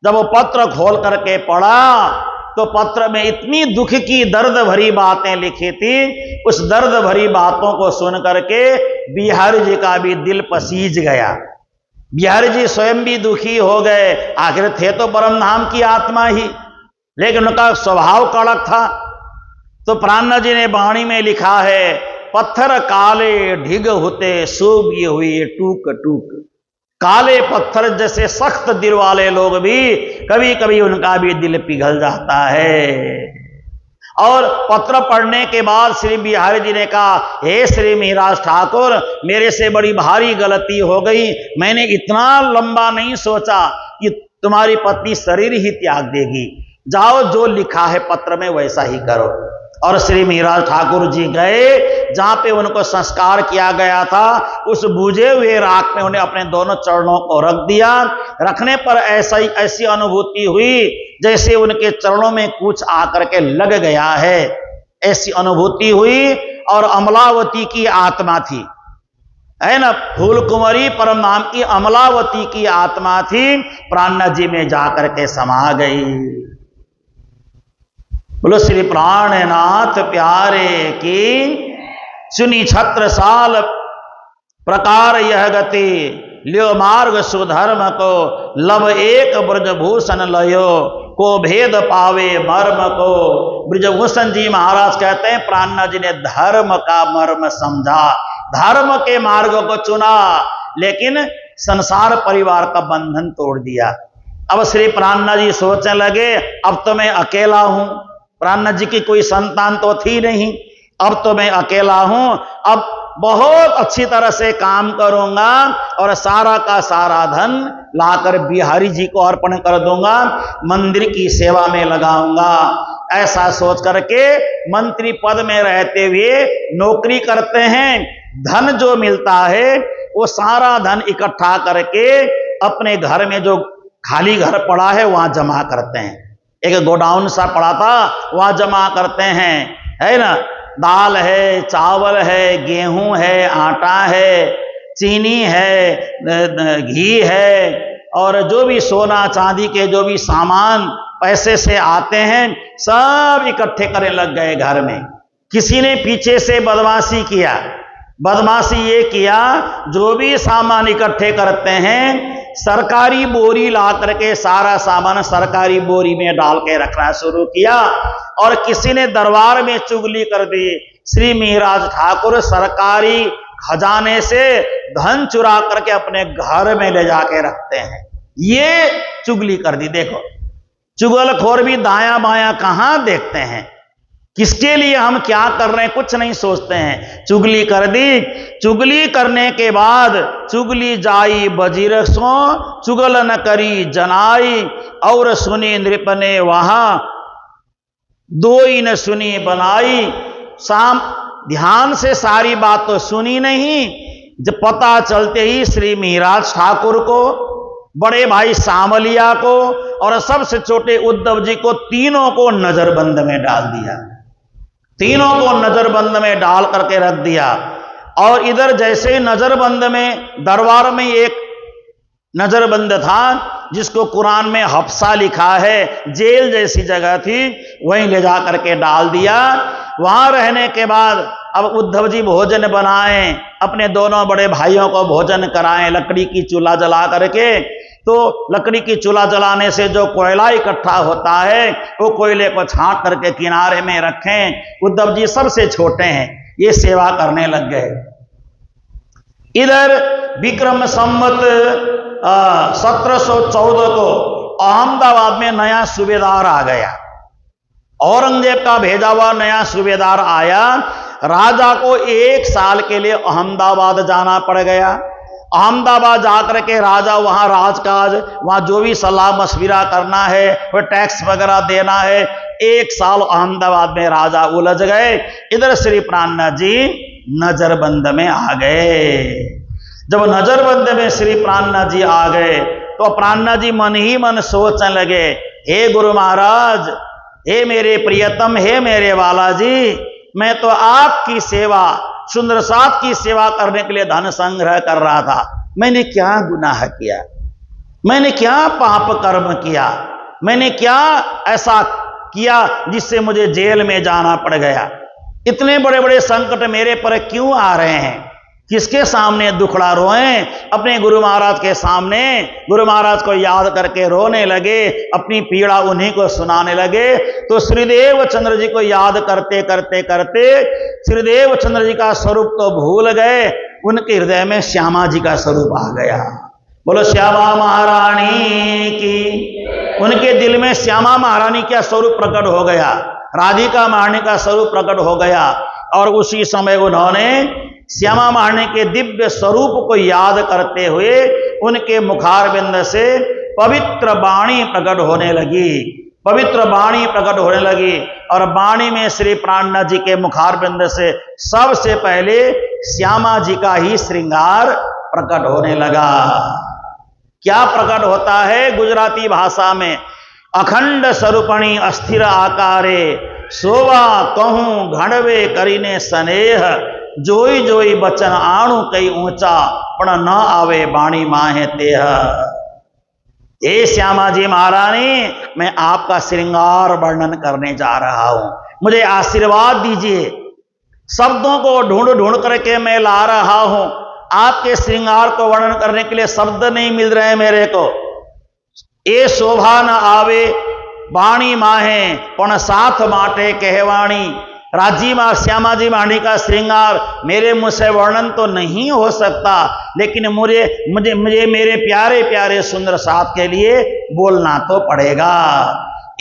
जब वो पत्र खोल करके पढ़ा तो पत्र में इतनी दुख की दर्द भरी बातें लिखी थी, उस दर्द भरी बातों को सुन करके बिहारी जी का भी दिल पसीज गया। बिहारी जी स्वयं भी दुखी हो गए, आखिर थे तो परम धाम की आत्मा ही, लेकिन उनका स्वभाव कड़क था। तो प्राणनाथ जी ने वाणी में लिखा है, पत्थर काले ढिग होते सूबी हुई टूक टूक। काले पत्थर जैसे सख्त दिल वाले लोग भी कभी कभी उनका भी दिल पिघल जाता है। और पत्र पढ़ने के बाद श्री बिहारी जी ने कहा, हे श्री मिहिराज ठाकुर मेरे से बड़ी भारी गलती हो गई, मैंने इतना लंबा नहीं सोचा कि तुम्हारी पत्नी शरीर ही त्याग देगी, जाओ जो लिखा है पत्र में वैसा ही करो। और श्री मिहिराज ठाकुर जी गए जहां पे उनको संस्कार किया गया था, उस बुझे हुए राख में उन्हें अपने दोनों चरणों को रख दिया। रखने पर ऐसी अनुभूति हुई जैसे उनके चरणों में कुछ आकर के लग गया है, ऐसी अनुभूति हुई। और अमलावती की आत्मा थी, है ना, फूल कुंवरी परम नाम की अमलावती की आत्मा थी, प्राणनाथ जी में जाकर के समा गई। बोलो श्री प्राणनाथ प्यारे की सुनी छत्र साल प्रकार यह गति, लियो मार्ग सुधर्म को लब एक ब्रजभूषण लयो, को भेद पावे मर्म को। ब्रजभूषण जी महाराज कहते हैं प्राणनाथ जी ने धर्म का मर्म समझा, धर्म के मार्ग को चुना, लेकिन संसार परिवार का बंधन तोड़ दिया। अब श्री प्राणनाथ जी सोचने लगे अब तो मैं अकेला हूं, प्राणनाथ जी की कोई संतान तो थी नहीं, अब तो मैं अकेला हूं, अब बहुत अच्छी तरह से काम करूंगा और सारा का सारा धन लाकर बिहारी जी को अर्पण कर दूंगा, मंदिर की सेवा में लगाऊंगा। ऐसा सोच करके मंत्री पद में रहते हुए नौकरी करते हैं, धन जो मिलता है वो सारा धन इकट्ठा करके अपने घर में जो खाली घर पड़ा है वहां जमा करते हैं। एक गोडाउन सा पड़ा था वहां जमा करते हैं, है ना, दाल है, चावल है, गेहूं है, आटा है, चीनी है, घी है, और जो भी सोना चांदी के जो भी सामान पैसे से आते हैं सब इकट्ठे करने लग गए घर में। किसी ने पीछे से बदमाशी किया, बदमाशी ये किया जो भी सामान इकट्ठे करते हैं सरकारी बोरी ला करके सारा सामान सरकारी बोरी में डाल के रखना शुरू किया। और किसी ने दरबार में चुगली कर दी, श्री मिहिराज ठाकुर सरकारी खजाने से धन चुरा करके अपने घर में ले जाके रखते हैं, ये चुगली कर दी। देखो चुगलखोर भी दायां बायां कहां देखते हैं, किसके लिए हम क्या कर रहे हैं कुछ नहीं सोचते हैं, चुगली कर दी। चुगली करने के बाद चुगली जाई बजीर सो, चुगल न करी जनाई, और सुनी नृप ने वहां दो ही न सुनी बनाई। शाम ध्यान से सारी बात तो सुनी नहीं, जब पता चलते ही श्री मिहिराज ठाकुर को बड़े भाई सामलिया को और सबसे छोटे उद्धव जी को, तीनों को नजरबंद में डाल दिया। तीनों को नजरबंद में डाल करके रख दिया। और इधर जैसे नजरबंद में, दरबार में एक नजरबंद था जिसको कुरान में हफ्सा लिखा है, जेल जैसी जगह थी, वहीं ले जा करके डाल दिया। वहां रहने के बाद अब उद्धव जी भोजन बनाएं, अपने दोनों बड़े भाइयों को भोजन कराएं, लकड़ी की चूल्हा जला करके। तो लकड़ी की चूल्हा जलाने से जो कोयला इकट्ठा होता है, वो कोयले को छांट करके किनारे में रखें। उद्धव जी सबसे छोटे हैं, ये सेवा करने लग गए। इधर विक्रम संवत 1714 को अहमदाबाद में नया सूबेदार आ गया। औरंगजेब का भेजा हुआ नया सूबेदार आया। राजा को 1 साल के लिए अहमदाबाद जाना पड़ गया। अहमदाबाद जाकर के राजा वहां राजकाज, वहां जो भी सलाह मशविरा करना है, वो टैक्स वगैरह देना है, 1 साल अहमदाबाद में राजा उलझ गए। इधर श्री प्राणनाथ जी नजरबंद में आ गए। जब नजरबंद में श्री प्राणनाथ जी आ गए तो प्राणनाथ जी मन ही मन सोचने लगे, हे गुरु महाराज, हे मेरे प्रियतम, हे मेरे वाला जी, मैं तो आपकी सेवा, सुंदर साथ की सेवा करने के लिए धन संग्रह कर रहा था। मैंने क्या गुनाह किया? मैंने क्या पाप कर्म किया? मैंने क्या ऐसा किया जिससे मुझे जेल में जाना पड़ गया? इतने बड़े बड़े संकट मेरे पर क्यों आ रहे हैं? किसके सामने दुखड़ा रोएं? अपने गुरु महाराज के सामने गुरु महाराज को याद करके रोने लगे, अपनी पीड़ा उन्हीं को सुनाने लगे। तो श्रीदेव चंद्र जी को याद करते करते करते श्रीदेव चंद्र जी का स्वरूप तो भूल गए, उनके हृदय में श्यामा जी का स्वरूप आ गया। बोलो श्यामा महारानी की। उनके दिल में श्यामा महारानी का स्वरूप प्रकट हो गया, राधिका महारानी का स्वरूप प्रकट हो गया। और उसी समय उन्होंने श्यामा महारानी के दिव्य स्वरूप को याद करते हुए उनके मुखारविंद से पवित्र वाणी प्रकट होने लगी, पवित्र वाणी प्रकट होने लगी। और वाणी में श्री प्राणनाथ जी के मुखारविंद से सबसे पहले श्यामा जी का ही श्रृंगार प्रकट होने लगा। क्या प्रकट होता है गुजराती भाषा में? अखंड स्वरूपणी अस्थिर आकारे, शोभा कहूं घड़वे करीने स्नेह, जोई जोई बचन आणु कई ऊंचा, पण न आवे बाणी माहे तेह। हे श्यामा जी महारानी, मैं आपका श्रृंगार वर्णन करने जा रहा हूं, मुझे आशीर्वाद दीजिए। शब्दों को ढूंढ ढूंढ करके मैं ला रहा हूं, आपके श्रृंगार को वर्णन करने के लिए शब्द नहीं मिल रहे मेरे को। ए शोभा न आवे बाणी माहे, पण साथ माटे कहवाणी। राजी मां श्यामा जी महारानी का श्रृंगार मेरे मुंह से वर्णन तो नहीं हो सकता, लेकिन मुझे मेरे प्यारे प्यारे सुंदर साथ के लिए बोलना तो पड़ेगा।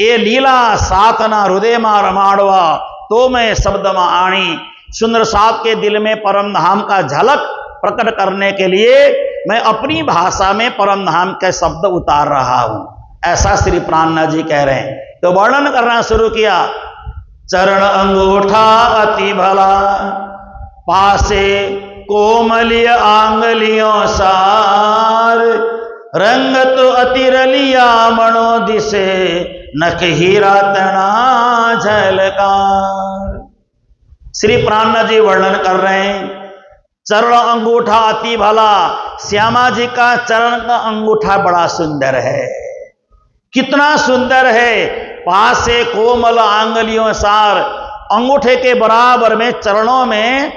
ए लीला साथ ना हृदय मा रमाड़वा, तो मैं शब्द मा आणी। सुंदर साथ के दिल में परम धाम का झलक प्रकट करने के लिए मैं अपनी भाषा में परम धाम के शब्द उतार रहा हूं, ऐसा श्री प्राणनाथ जी कह रहे हैं। तो वर्णन करना शुरू किया। चरण अंगूठा अति भला, पासे कोमलिय आंगलियों सार, रंग तो अति रलिया मणो दिसे, नख हीरा तना झलकार। श्री प्राणनाथ जी वर्णन कर रहे हैं। चरण अंगूठा अति भला, श्यामा जी का चरण का अंगूठा बड़ा सुंदर है। कितना सुंदर है? पास से कोमल आंगलियों सार, अंगूठे के बराबर में चरणों में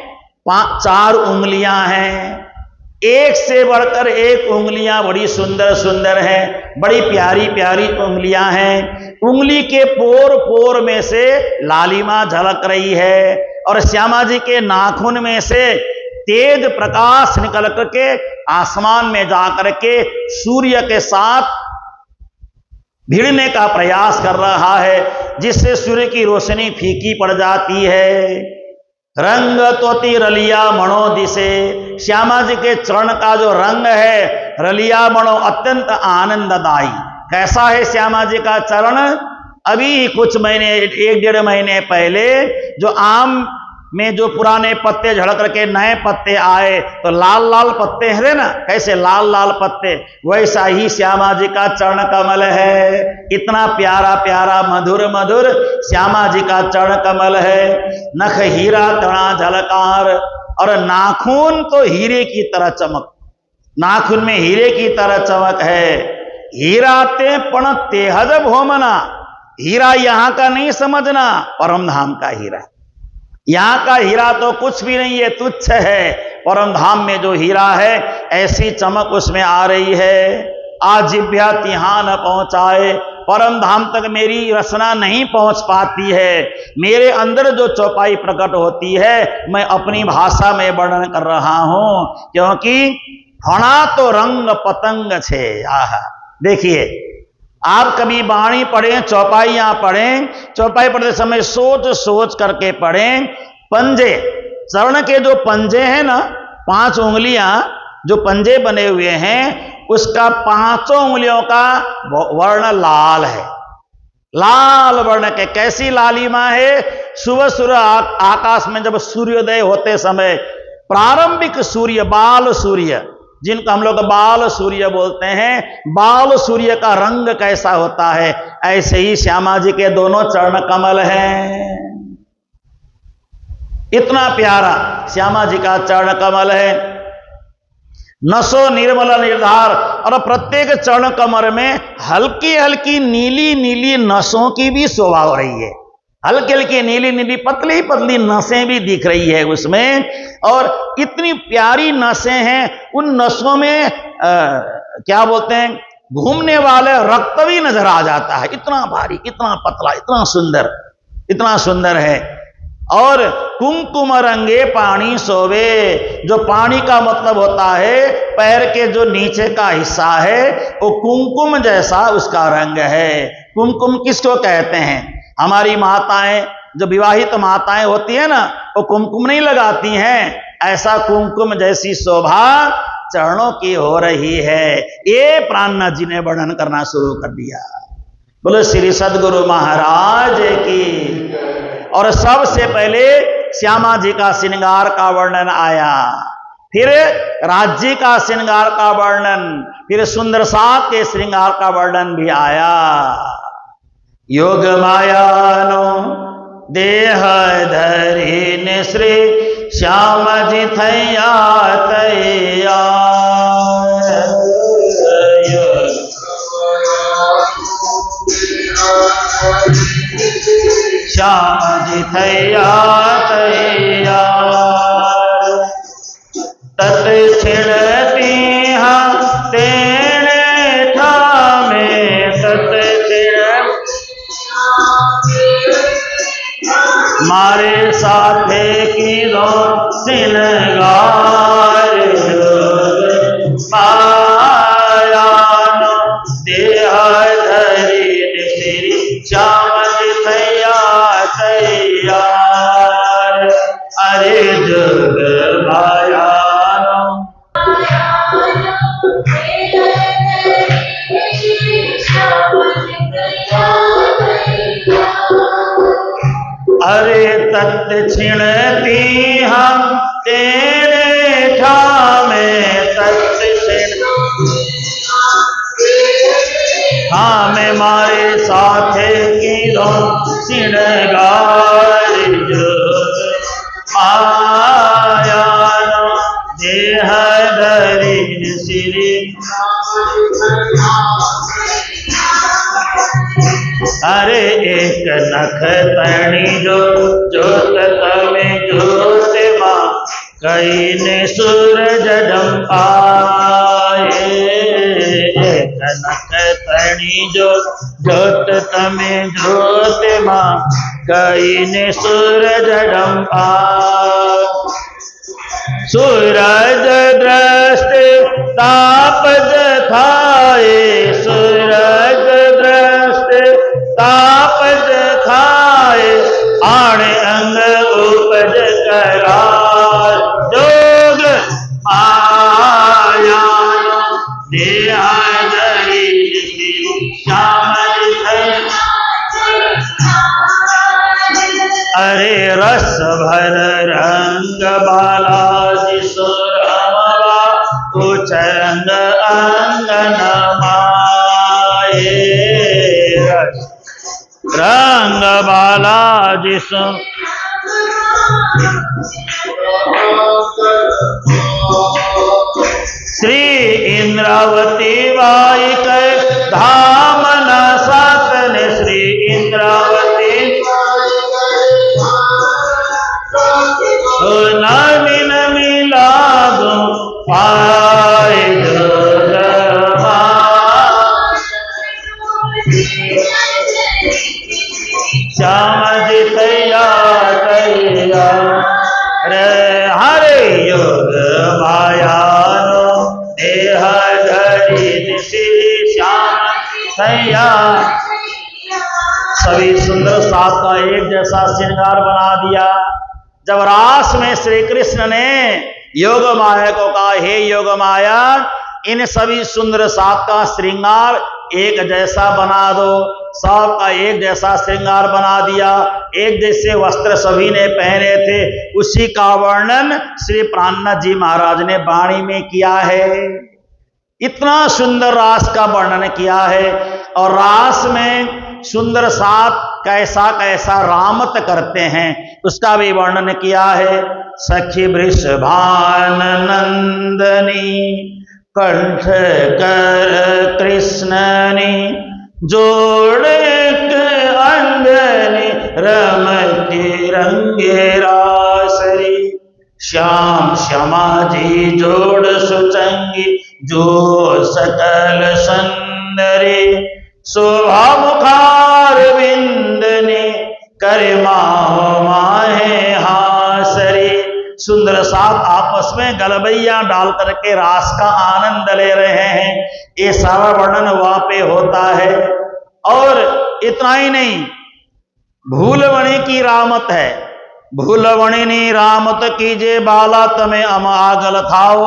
4 उंगलियां हैं, एक से बढ़कर एक उंगलियां बड़ी सुंदर सुंदर हैं, बड़ी प्यारी प्यारी उंगलियां हैं। उंगली के पोर पोर में से लालिमा झलक रही है और श्यामा जी के नाखून में से तेज प्रकाश निकल करके आसमान में जाकर के सूर्य के साथ भिड़ने का प्रयास कर रहा है, जिससे सूर्य की रोशनी फीकी पड़ जाती है। रंग तोती रलिया मणो दिसे, श्यामा जी के चरण का जो रंग है रलिया मणो, अत्यंत आनंददायी। कैसा है श्यामा जी का चरण? अभी कुछ महीने, 1-1.5 महीने पहले जो आम में जो पुराने पत्ते झड़ करके नए पत्ते आए तो लाल लाल पत्ते हैं ना, कैसे लाल लाल पत्ते, वैसा ही श्यामा जी का चरण कमल है। इतना प्यारा प्यारा मधुर मधुर श्यामा जी का चरण कमल है। नख हीरा तना झलकार, और नाखून तो हीरे की तरह चमक, नाखून में हीरे की तरह चमक है। हीरा ते पण तेहज भोमना, हीरा यहां का नहीं समझना, परम धाम का हीरा। यहां का हीरा तो कुछ भी नहीं है, तुच्छ है। परम धाम में जो हीरा है ऐसी चमक उसमें आ रही है। आजिभ्या तिहां न पहुंचाए, परम धाम तक मेरी रसना नहीं पहुंच पाती है। मेरे अंदर जो चौपाई प्रकट होती है मैं अपनी भाषा में वर्णन कर रहा हूं, क्योंकि फणा तो रंग पतंग छे। आहा, देखिए आप कभी वाणी पढ़ें, चौपाइयां पढ़ें, चौपाई पढ़ते समय सोच सोच करके पढ़ें। पंजे, चरण के जो पंजे हैं ना, 5 उंगलियां जो पंजे बने हुए हैं, उसका 5 उंगलियों का वर्ण लाल है। लाल वर्ण के, कैसी लालिमा है। सुबह सुबह आकाश में जब सूर्योदय होते समय प्रारंभिक सूर्य, बाल सूर्य, जिनको हम लोग बाल सूर्य बोलते हैं, बाल सूर्य का रंग कैसा होता है, ऐसे ही श्यामा जी के दोनों चरण कमल हैं। इतना प्यारा श्यामा जी का चरण कमल है। नसो निर्मल निर्धार, और प्रत्येक चरण कमल में हल्की हल्की नीली नीली नसों की भी शोभा हो रही है। हल्की हल्की नीली नीली पतली पतली नसें भी दिख रही है उसमें, और इतनी प्यारी नसें हैं। उन नसों में क्या बोलते हैं, घूमने वाले रक्त भी नजर आ जाता है। इतना भारी, इतना पतला, इतना सुंदर है। और कुमकुम रंगे पानी सोवे, जो पानी का मतलब होता है पैर के जो नीचे का हिस्सा है, वो कुमकुम जैसा उसका रंग है। कुमकुम किसको कहते हैं? हमारी माताएं, जो विवाहित माताएं होती है ना, वो कुमकुम नहीं लगाती हैं। ऐसा कुमकुम जैसी शोभा चरणों की हो रही है। ये प्राणनाथ जी ने वर्णन करना शुरू कर दिया। बोलो श्री सद्गुरु महाराज की। और सबसे पहले श्यामा जी का श्रृंगार का वर्णन आया, फिर राज्य का श्रृंगार का वर्णन, फिर सुंदर साथ के श्रृंगार का वर्णन भी आया। योग मायानो देह धरिन श्री श्याम जी थैया तैया। श्याम जी थैया तैया, तत छिड़ती तेरे ठामे, तत छिड़ मारे साथे की लो सिनगार। माया देह धरिन श्री श्याम जी थैया तैयार। अरे जग माया अरे तत् छिणती हम तेरे ठामे, तत् हाँ में मारे साथे की दो सिणगार। माया देह धरिन श्री, अरे एक नख तणी जो जोत तमे जोत मां, कई ने सूरज डंपाए। एक नख तणी जो जोत तमे जोत मां, कई ने सूरज डंपाए। सूरज दृष्टि तापज थाए, सूरज दृष्टि तापज खाए। आण अंग उपज करार, जोग माया देह धरिन श्याम जी थैया। अरे रस भर रंग बालाजी सुरमवा उचंग अंगन माए। रंग बालाजी श्री इंद्रावती बाई के धाम न सातन। श्री इंद्रावती नमी नमी लागो पाए जोगमा। श्याम जी तैया तैया रे हरे योग माया देह धरी श्याम तैया। सभी सुंदर साथ का एक जैसा श्रृंगार बना दिया। जब रास में श्री कृष्ण ने योग माया को कहा, हे योग माया, इन सभी सुंदर सात का श्रृंगार एक जैसा बना दो। सबका एक जैसा श्रृंगार बना दिया। एक जैसे वस्त्र सभी ने पहने थे। उसी का वर्णन श्री प्राणनाथ जी महाराज ने वाणी में किया है। इतना सुंदर रास का वर्णन किया है। और रास में सुंदर सात कैसा कैसा रामत करते हैं उसका भी वर्णन किया है। सखी वृषभान नंदनी कंठ कर कृष्णनी जोड़े अंगनी रमती रंगे रासरी। श्याम श्यामा जी जोड़ सुचंगी जो सकल सुंदरी। शोभा मुखार बिंदनी करे माहो माहे हासरी। सुंदर साथ आपस में गलबैया डाल करके रास का आनंद ले रहे हैं। ये सारा वर्णन वहां पे होता है। और इतना ही नहीं, भूलवणी की रामत है। भूलवणी नी रामत कीजे बाला तमे अम आगल थाओ।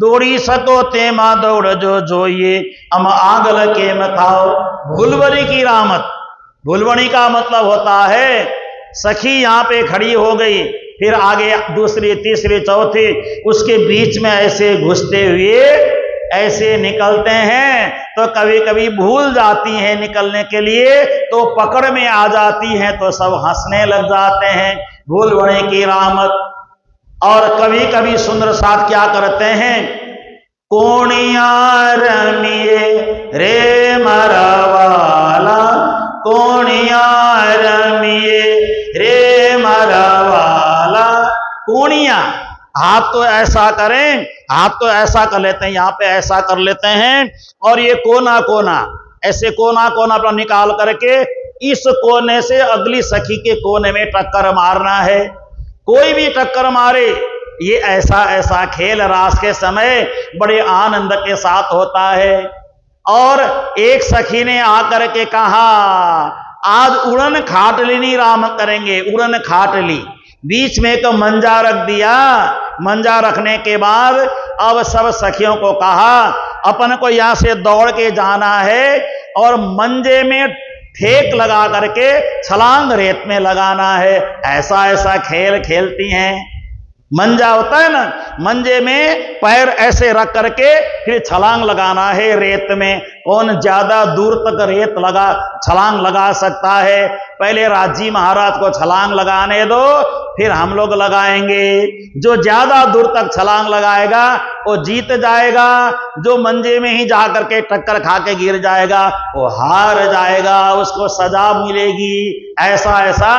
दौड़ी सको ते माँ दौड़ जो जोइए अम आगल के म खाओ। भूलवणी की रामत, भूलवणी का मतलब होता है सखी यहाँ पे खड़ी हो गई, फिर आगे दूसरी तीसरी चौथी, उसके बीच में ऐसे घुसते हुए ऐसे निकलते हैं तो कभी कभी भूल जाती हैं निकलने के लिए, तो पकड़ में आ जाती हैं तो सब हंसने लग जाते हैं। भूलवणी की रामत। और कभी कभी सुंदर साथ क्या करते हैं, कोणिया रमिए रे मरवाला। कोणिया रमिए रे मरवाला। कोणिया, हाथ तो ऐसा करें, हाथ तो ऐसा कर लेते हैं, यहाँ पे ऐसा कर लेते हैं, और ये कोना कोना ऐसे कोना कोना पर निकाल करके इस कोने से अगली सखी के कोने में टक्कर मारना है। कोई भी टक्कर मारे, ये ऐसा ऐसा खेल रास के समय बड़े आनंद के साथ होता है। और एक सखी ने आकर के कहा, आज उड़न खाटली राम करेंगे। उड़न खाटली, बीच में एक मंजा रख दिया। मंजा रखने के बाद अब सब सखियों को कहा, अपन को यहां से दौड़ के जाना है और मंजे में ठेक लगा करके छलांग रेत में लगाना है। ऐसा ऐसा खेल खेलती हैं। मंजा होता है ना, मंजे में पैर ऐसे रख करके फिर छलांग लगाना है रेत में। कौन ज्यादा दूर तक रेत लगा छलांग लगा सकता है। पहले राजी महाराज को छलांग लगाने दो, फिर हम लोग लगाएंगे। जो ज्यादा दूर तक छलांग लगाएगा वो जीत जाएगा। जो मंजे में ही जा करके टक्कर खा के गिर जाएगा वो हार जाएगा, उसको सजा मिलेगी। ऐसा ऐसा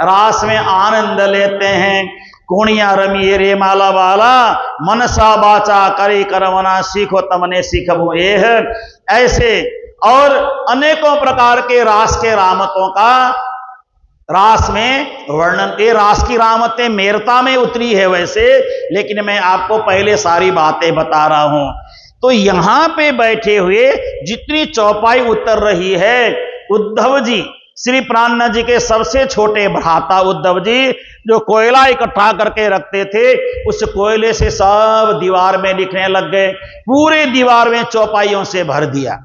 रास में आनंद लेते हैं। कोणिया रमिए रे माला वाला, मनसा बाचा करे करवना, सीखो तमने सीखबो एह। ऐसे और अनेकों प्रकार के रास के रामतों का रास में वर्णन। ये रास की रामतें मेरता में उतरी है वैसे, लेकिन मैं आपको पहले सारी बातें बता रहा हूं। तो यहां पे बैठे हुए जितनी चौपाई उतर रही है, उद्धव जी, श्री प्राणनाथ जी के सबसे छोटे भ्राता उद्धव जी, जो कोयला इकट्ठा करके रखते थे, उस कोयले से सब दीवार में लिखने लग गए। पूरे दीवार में चौपाइयों से भर दिया।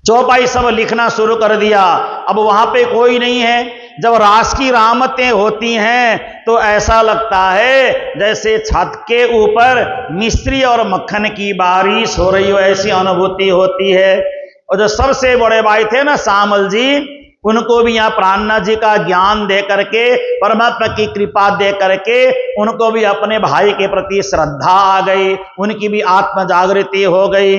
चौपाई सब लिखना शुरू कर दिया। अब वहां पे कोई नहीं है, जब रास की रामतें होती हैं तो ऐसा लगता है जैसे छत के ऊपर मिश्री और मक्खन की बारिश हो रही हो, ऐसी अनुभूति होती है। और जो सबसे बड़े भाई थे ना सामल जी, उनको भी यहाँ प्राणनाथ जी का ज्ञान दे करके, परमात्मा की कृपा दे करके उनको भी अपने भाई के प्रति श्रद्धा आ गई, उनकी भी आत्म जागृति हो गई।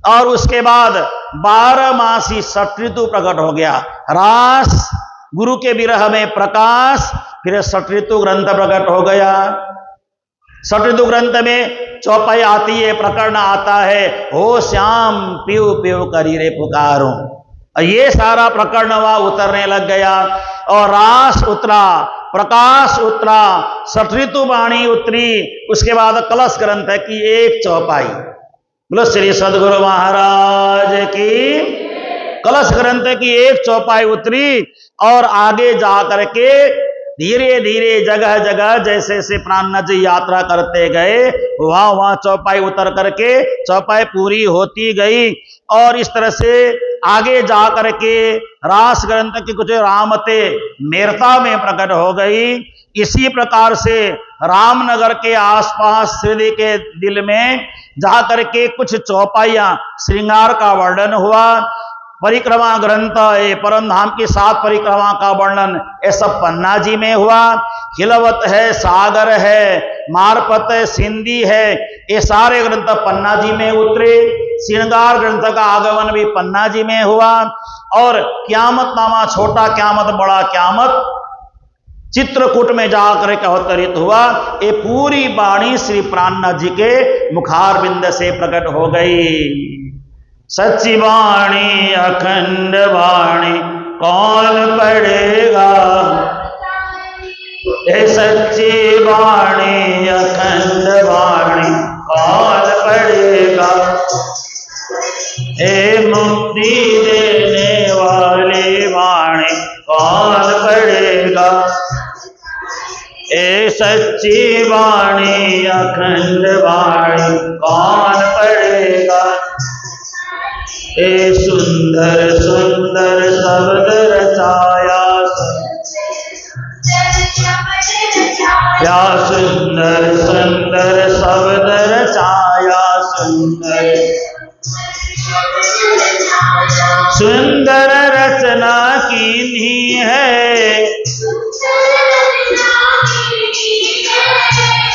और उसके बाद 12 मासी षट ऋतु प्रकट हो गया। रास, गुरु के विरह में प्रकाश, फिर षट ऋतु ग्रंथ प्रकट हो गया। षट ऋतु ग्रंथ में चौपाई आती है, प्रकरण आता है, हो श्याम पीऊ पीऊ करी रे पुकारो। ये सारा प्रकरण वह उतरने लग गया और रास उतरा, प्रकाश उतरा, षट ऋतु वाणी उतरी। उसके बाद कलश ग्रंथ की एक चौपाई, बोलो श्री सदगुरु महाराज की। कलश ग्रंथ की एक चौपाई उतरी और आगे जा करके धीरे धीरे जगह जगह जैसे जैसे प्राणनाथ जी यात्रा करते गए, वहां वहां चौपाई उतर करके चौपाई पूरी होती गई। और इस तरह से आगे जा करके रास ग्रंथ की कुछ रामते मेरता में प्रकट हो गई। इसी प्रकार से रामनगर के आसपास श्रीदी के दिल में जा करके कुछ चौपाइयां श्रृंगार का वर्णन हुआ। परिक्रमा ग्रंथ, ये परम धाम की 7 परिक्रमा का वर्णन, ये सब पन्ना जी में हुआ। हिलवत है, सागर है, मारपत है, सिंधी है, ये सारे ग्रंथ पन्ना जी में उतरे। श्रृंगार ग्रंथ का आगमन भी पन्ना जी में हुआ। और क्यामत नामा, छोटा क्यामत बड़ा क्यामत, चित्रकूट में जाकर के अवतरित हुआ। ये पूरी वाणी श्री प्राणनाथ जी के मुखारविंद से प्रकट हो गई। सच्ची वाणी अखंड वाणी कौन पढ़ेगा, ये सच्ची वाणी अखंड वाणी कौन पढ़ेगा। ए मुक्ति देने वाली वाणी कौन पढ़ेगा, ए सच्ची वाणी अखंड वाणी कौन पढ़ेगा। ए सुंदर सुंदर शब्द रचाया, क्या सुंदर सुंदर शब्द रचाया, सुंदर सुंदर रचना कीन्ही है।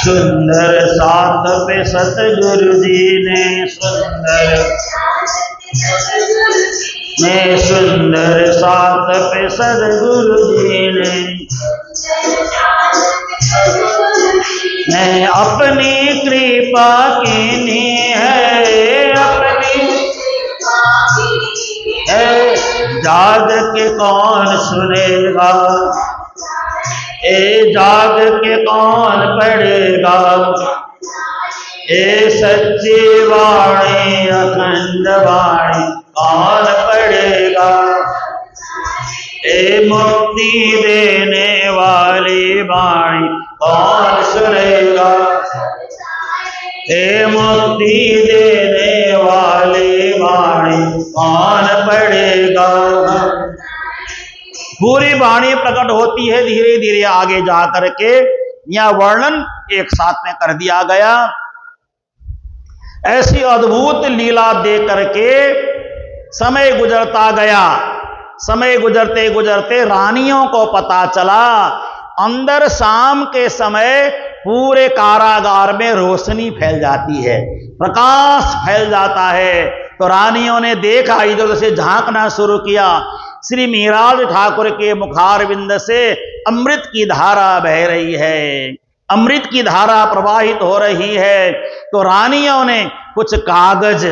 सुंदर सात पे सतगुरु जी ने सुंदर में सुंदर सात पे सदगुरु जी ने मैं अपनी कृपा कीनी है, अपनी है। जाग के कौन सुनेगा, ए जाग के कौन पढ़ेगा। ए सच्ची वाणी अखंड वाणी कौन पढ़ेगा। ए मुक्ति देने वाली वाणी कौन सुनेगा। ए मुक्ति देने वाली वाणी कौन पढ़ेगा। पूरी वाणी प्रकट होती है धीरे धीरे आगे जा करके। यह वर्णन एक साथ में कर दिया गया। ऐसी अद्भुत लीला देख करके समय गुजरता गया। समय गुजरते गुजरते रानियों को पता चला, अंदर शाम के समय पूरे कारागार में रोशनी फैल जाती है, प्रकाश फैल जाता है। तो रानियों ने देखा, इधर से झांकना शुरू किया। श्री मिहिराज ठाकुर के मुखारविंद से अमृत की धारा बह रही है, अमृत की धारा प्रवाहित हो रही है। तो रानियों ने कुछ कागज,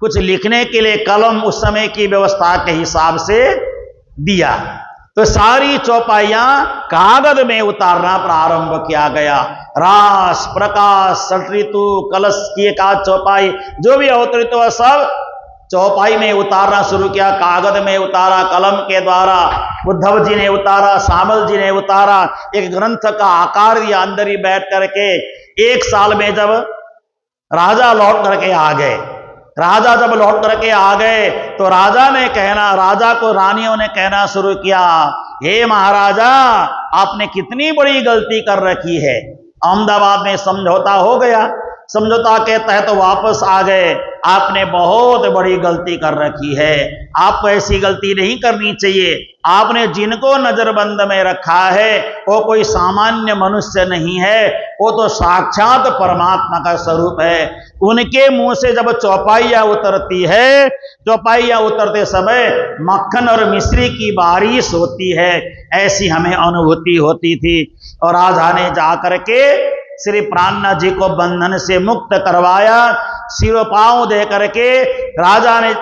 कुछ लिखने के लिए कलम उस समय की व्यवस्था के हिसाब से दिया। तो सारी चौपाइयां कागज में उतारना प्रारंभ किया गया। रास, प्रकाश, षट ऋतु, कलश की एकाध चौपाई, जो भी अवतरित हुआ सब चौपाई में उतारना शुरू किया। कागज में उतारा, कलम के द्वारा उद्धव जी ने उतारा, सामल जी ने उतारा। एक ग्रंथ का आकार दिया अंदर ही बैठ करके। 1 साल में जब राजा लौट करके आ गए, राजा जब लौट करके आ गए तो राजा को रानियों ने कहना शुरू किया, हे महाराजा, आपने कितनी बड़ी गलती कर रखी है। अहमदाबाद में समझौता हो गया, समझौता के तहत वापस आ गए। आपने बहुत बड़ी गलती कर रखी है, आपको ऐसी गलती नहीं करनी चाहिए। आपने जिनको नजरबंद में रखा है वो कोई सामान्य मनुष्य नहीं है, वो तो साक्षात परमात्मा का स्वरूप है। उनके मुंह से जब चौपाइयां उतरती है, चौपाइयां उतरते समय मक्खन और मिश्री की बारिश होती है, ऐसी हमें अनुभूति होती थी। और राजा ने जाकर के श्री प्राणनाथ जी को बंधन से मुक्त करवाया। सिरोपांव दे करके राजा ने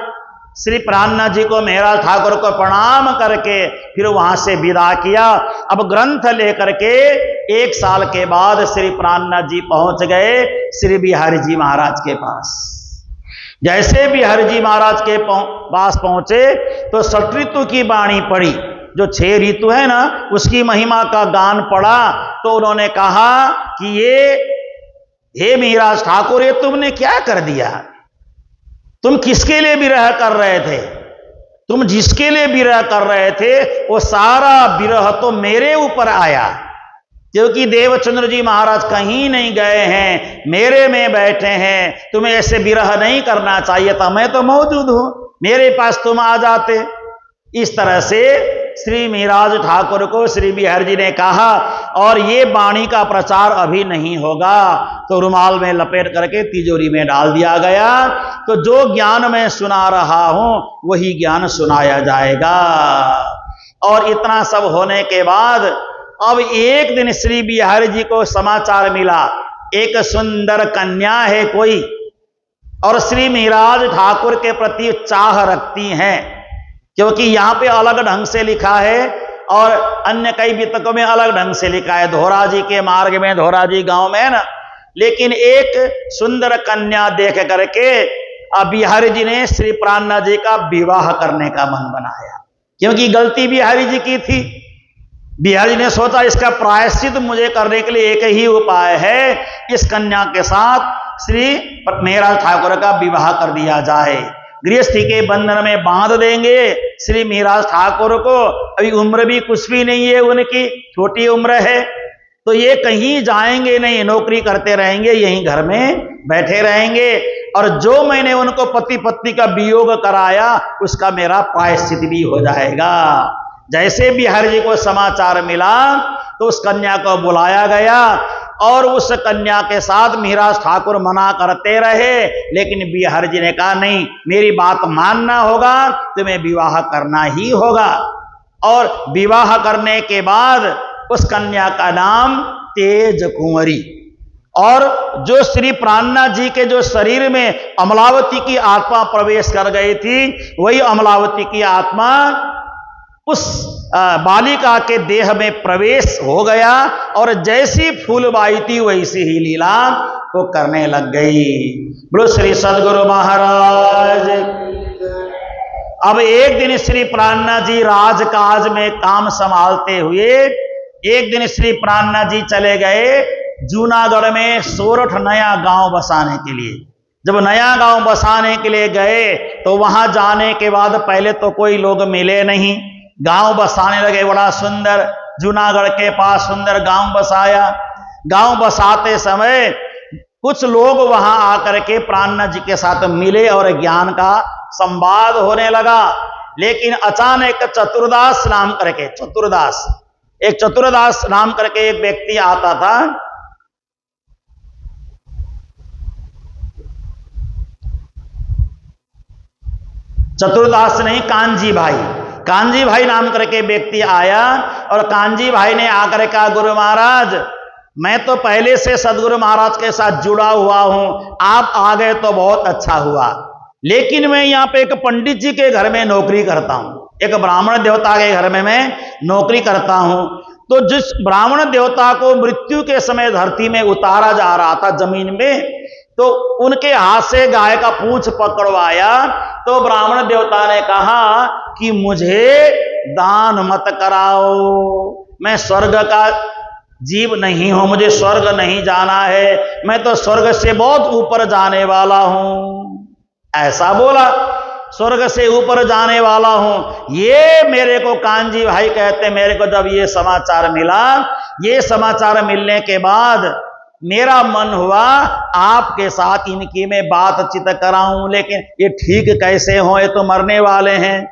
श्री प्राणनाथ जी को, महाराज ठाकुर को प्रणाम करके फिर वहां से विदा किया। अब ग्रंथ लेकर के 1 साल के बाद श्री प्राणनाथ जी पहुंच गए श्री बिहारी जी महाराज के पास। जैसे बिहारी जी महाराज के पास पहुंचे तो षट ऋतु की वाणी पड़ी, जो 6 ऋतु है ना, उसकी महिमा का गान पड़ा। तो उन्होंने कहा कि हे महाराज ठाकुर, ये तुमने क्या कर दिया? तुम किसके लिए विरह कर रहे थे? तुम जिसके लिए विरह कर रहे थे वो सारा विरह तो मेरे ऊपर आया, क्योंकि देवचंद्र जी महाराज कहीं नहीं गए हैं, मेरे में बैठे हैं। तुम्हें ऐसे विरह नहीं करना चाहिए था, मैं तो मौजूद हूं, मेरे पास तुम आ जाते। इस तरह से श्री महाराज ठाकुर को श्री बिहारी जी ने कहा, और ये वाणी का प्रचार अभी नहीं होगा। तो रुमाल में लपेट करके तिजोरी में डाल दिया गया। तो जो ज्ञान मैं सुना रहा हूं वही ज्ञान सुनाया जाएगा। और इतना सब होने के बाद अब एक दिन श्री बिहारी जी को समाचार मिला, एक सुंदर कन्या है कोई, और श्री महाराज ठाकुर के प्रति चाह रखती हैं। क्योंकि यहां पे अलग ढंग से लिखा है और अन्य कई वितकों में अलग ढंग से लिखा है, धोराजी के मार्ग में, धोराजी गांव में है ना। लेकिन एक सुंदर कन्या देख करके बिहारी जी ने श्री प्राणनाथ जी का विवाह करने का मन बनाया, क्योंकि गलती बिहारी जी की थी। बिहारी जी ने सोचा इसका प्रायश्चित मुझे करने के लिए एक ही उपाय है, इस कन्या के साथ श्री महाराज ठाकुर का विवाह कर दिया जाए, गृहस्थी के बंधन में बांध देंगे श्री महाराज ठाकुर को। अभी उम्र भी कुछ भी नहीं है उनकी, छोटी उम्र है, तो ये कहीं जाएंगे नहीं, नौकरी करते रहेंगे, यहीं घर में बैठे रहेंगे। और जो मैंने उनको पति पत्नी का वियोग कराया उसका मेरा प्रायश्चित भी हो जाएगा। जैसे बिहारी जी को समाचार मिला तो उस कन्या को बुलाया गया, और उस कन्या के साथ महाराज ठाकुर मना करते रहे, लेकिन बिहारी जी ने कहा नहीं, मेरी बात मानना होगा, तुम्हें विवाह करना ही होगा। और विवाह करने के बाद उस कन्या का नाम तेज कुंवरी, और जो श्री प्राणनाथ जी के जो शरीर में अमलावती की आत्मा प्रवेश कर गई थी, वही अमलावती की आत्मा उस बालिका के देह में प्रवेश हो गया, और जैसी फूलबाई थी वैसी ही लीला वो करने लग गई। बोलो श्री सद्गुरु महाराज। अब एक दिन श्री प्राणनाथ जी राजकाज में काम संभालते हुए एक दिन श्री प्राणनाथ जी चले गए जूनागढ़ में सोरठ नया गांव बसाने के लिए। जब नया गांव बसाने के लिए गए तो वहां जाने के बाद पहले तो कोई लोग मिले नहीं, गांव बसाने लगे। बड़ा सुंदर जूनागढ़ के पास सुंदर गांव बसाया। गांव बसाते समय कुछ लोग वहां आकर के प्राणनाथ जी के साथ मिले और ज्ञान का संवाद होने लगा। लेकिन अचानक चतुरदास नाम करके एक चतुरदास नाम करके एक व्यक्ति आता था। चतुरदास नहीं, कांजी भाई नाम करके व्यक्ति आया, और कांजी भाई ने आकर कहा, गुरु महाराज मैं तो पहले से सदगुरु महाराज के साथ जुड़ा हुआ हूं, आप आ गए तो बहुत अच्छा हुआ, लेकिन मैं यहाँ पे एक पंडित जी के घर में नौकरी करता हूं, एक ब्राह्मण देवता के घर में मैं नौकरी करता हूं। तो जिस ब्राह्मण देवता को मृत्यु के समय धरती में उतारा जा रहा था जमीन में, तो उनके हाथ से गाय का पूंछ पकड़वाया। तो ब्राह्मण देवता ने कहा कि मुझे दान मत कराओ, मैं स्वर्ग का जीव नहीं हूं, मुझे स्वर्ग नहीं जाना है, मैं तो स्वर्ग से बहुत ऊपर जाने वाला हूं, ऐसा बोला। स्वर्ग से ऊपर जाने वाला हूं। ये मेरे को कांजी भाई कहते, मेरे को जब ये समाचार मिला, ये समाचार मिलने के बाद मेरा मन हुआ आपके साथ इनकी मैं बातचीत कराऊं, लेकिन ये ठीक कैसे हो, ये तो मरने वाले हैं।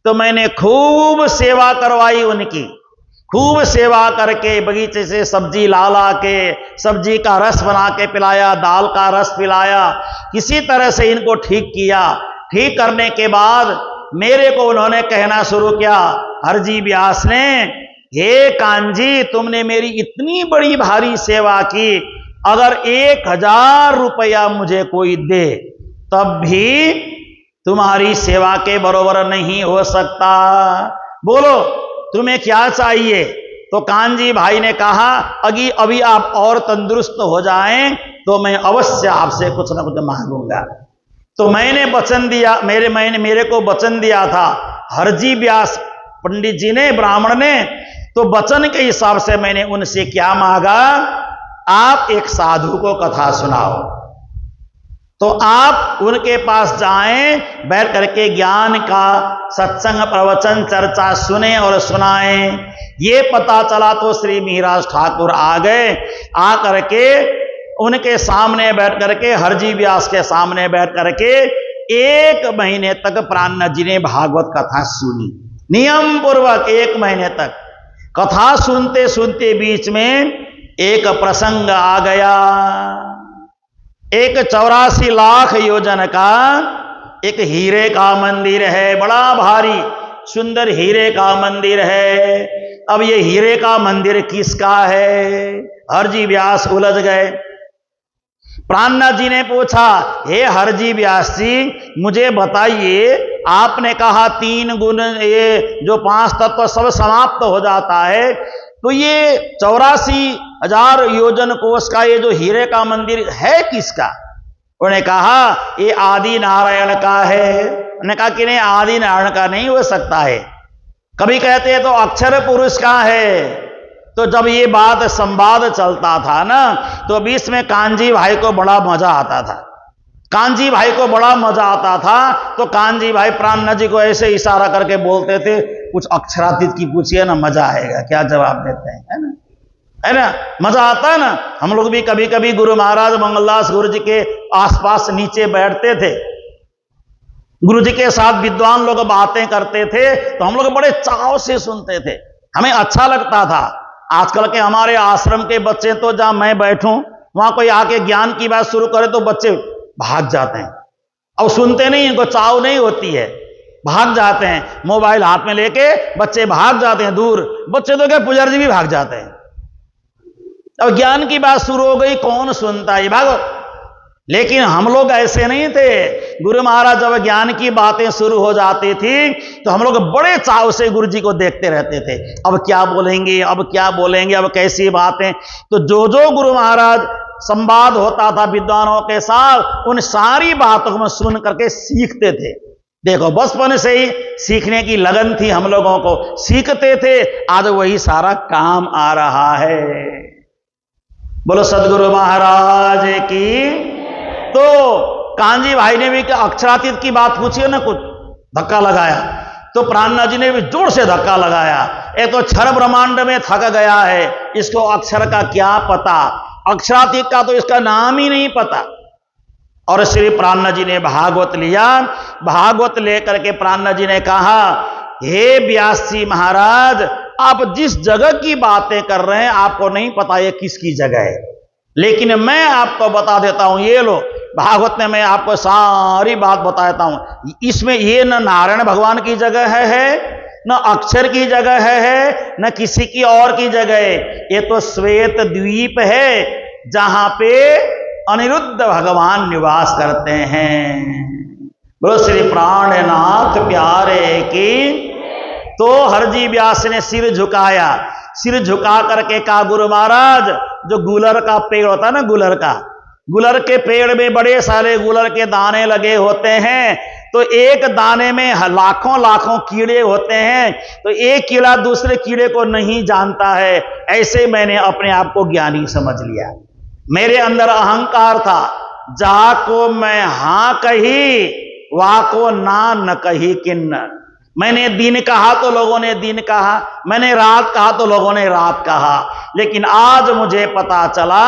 तो मैंने खूब सेवा करवाई उनकी, खूब सेवा करके बगीचे से सब्जी ला के सब्जी का रस बना के पिलाया, दाल का रस पिलाया, किसी तरह से इनको ठीक किया। ठीक करने के बाद मेरे को उन्होंने कहना शुरू किया, हरजी व्यास ने, हे कांजी, तुमने मेरी इतनी बड़ी भारी सेवा की, अगर 1000 रुपया मुझे कोई दे तब भी तुम्हारी सेवा के बरोबर नहीं हो सकता। बोलो तुम्हें क्या चाहिए? तो कांजी भाई ने कहा, अभी आप और तंदुरुस्त हो जाएं तो मैं अवश्य आपसे कुछ ना कुछ मांगूंगा। तो मैंने वचन दिया, मेरे को वचन दिया था हरजी व्यास पंडित जी ने, ब्राह्मण ने। तो वचन के हिसाब से मैंने उनसे क्या मांगा, आप एक साधु को कथा सुनाओ। तो आप उनके पास जाएं, बैठ करके ज्ञान का सत्संग प्रवचन चर्चा सुने और सुनाएं। ये पता चला तो श्री मिहिराज ठाकुर आ गए। आ करके उनके सामने बैठ करके, हरजी व्यास के सामने बैठ करके 1 महीने तक प्राणनाथ जी ने भागवत कथा सुनी, नियम पूर्वक 1 महीने तक कथा सुनते सुनते बीच में एक प्रसंग आ गया। एक 84 लाख योजन का एक हीरे का मंदिर है, बड़ा भारी सुंदर हीरे का मंदिर है। अब ये हीरे का मंदिर किसका है? हरजी व्यास उलझ गए। प्राणनाथ जी ने पूछा, हे हरजी व्यास जी, मुझे बताइए, आपने कहा 3 गुण, ये जो 5 तत्व सब समाप्त हो जाता है, तो ये 84,000 योजन कोष का ये जो हीरे का मंदिर है किसका? उन्होंने कहा ये आदि नारायण का है। उन्होंने कहा कि नहीं, आदि नारायण का नहीं हो सकता है। कभी कहते हैं तो अक्षर पुरुष का है। तो जब ये बात संवाद चलता था ना, तो बीच में कांजी भाई को बड़ा मजा आता था। कांजी भाई को बड़ा मजा आता था। तो कांजी भाई प्राणनाथ जी को ऐसे इशारा करके बोलते थे, कुछ अक्षरातीत की पूछिए ना, मजा आएगा। क्या जवाब देते हैं, है ना, है ना, मजा आता है ना। हम लोग भी कभी कभी गुरु महाराज मंगलदास गुरु जी के आसपास नीचे बैठते थे, गुरु जी के साथ विद्वान लोग बातें करते थे, तो हम लोग बड़े चाव से सुनते थे, हमें अच्छा लगता था। आजकल के हमारे आश्रम के बच्चे तो जहां मैं बैठूं वहां कोई आके ज्ञान की बात शुरू करे तो बच्चे भाग जाते हैं, और सुनते नहीं, इनको चाव नहीं होती है, भाग जाते हैं। मोबाइल हाथ में लेके बच्चे भाग जाते हैं दूर। बच्चे तो क्या, पुजारी जी भी भाग जाते हैं। अब ज्ञान की बात शुरू हो गई, कौन सुनता है, भागो। लेकिन हम लोग ऐसे नहीं थे। गुरु महाराज जब ज्ञान की बातें शुरू हो जाती थी तो हम लोग बड़े चाव से गुरु जी को देखते रहते थे, अब क्या बोलेंगे, अब क्या बोलेंगे, अब कैसी बातें। तो जो जो गुरु महाराज संवाद होता था विद्वानों के साथ, उन सारी बातों को सुन करके सीखते थे। देखो, बचपन से ही सीखने की लगन थी हम लोगों को, सीखते थे। आज वही सारा काम आ रहा है। बोलो सदगुरु महाराज की। तो कांजी भाई ने भी अक्षरातीत की बात पूछी है ना, कुछ धक्का लगाया। तो प्राणनाथ जी ने भी जोर से धक्का लगाया। एक तो क्षर ब्रह्मांड में थक गया है, इसको अक्षर का क्या पता, अक्षरातीत का तो इसका नाम ही नहीं पता। और श्री प्राणनाथ जी ने भागवत लिया। भागवत लेकर के प्राणनाथ जी ने कहा, हे व्यास जी महाराज, आप जिस जगह की बातें कर रहे हैं आपको नहीं पता ये किसकी जगह है, लेकिन मैं आपको बता देता हूं। ये लो भागवत में मैं आपको सारी बात बता देता हूं। इसमें ये न नारायण भगवान की जगह है, न अक्षर की जगह है, न किसी की और की जगह है। ये तो श्वेत द्वीप है जहां पे अनिरुद्ध भगवान निवास करते हैं। बोलो श्री प्राणनाथ प्यारे की। तो हरजी व्यास ने सिर झुकाया। सिर झुका करके कहा, गुरु महाराज, जो गुलर का पेड़ होता है ना, गुलर का, गुलर के पेड़ में बड़े सारे गुलर के दाने लगे होते हैं। तो एक दाने में लाखों लाखों कीड़े होते हैं, तो एक कीड़ा दूसरे कीड़े को नहीं जानता है। ऐसे मैंने अपने आप को ज्ञानी समझ लिया। मेरे अंदर अहंकार था, जहां को मैं हां कही वाको ना न कही किन्न। मैंने दिन कहा तो लोगों ने दिन कहा, मैंने रात कहा तो लोगों ने रात कहा, लेकिन आज मुझे पता चला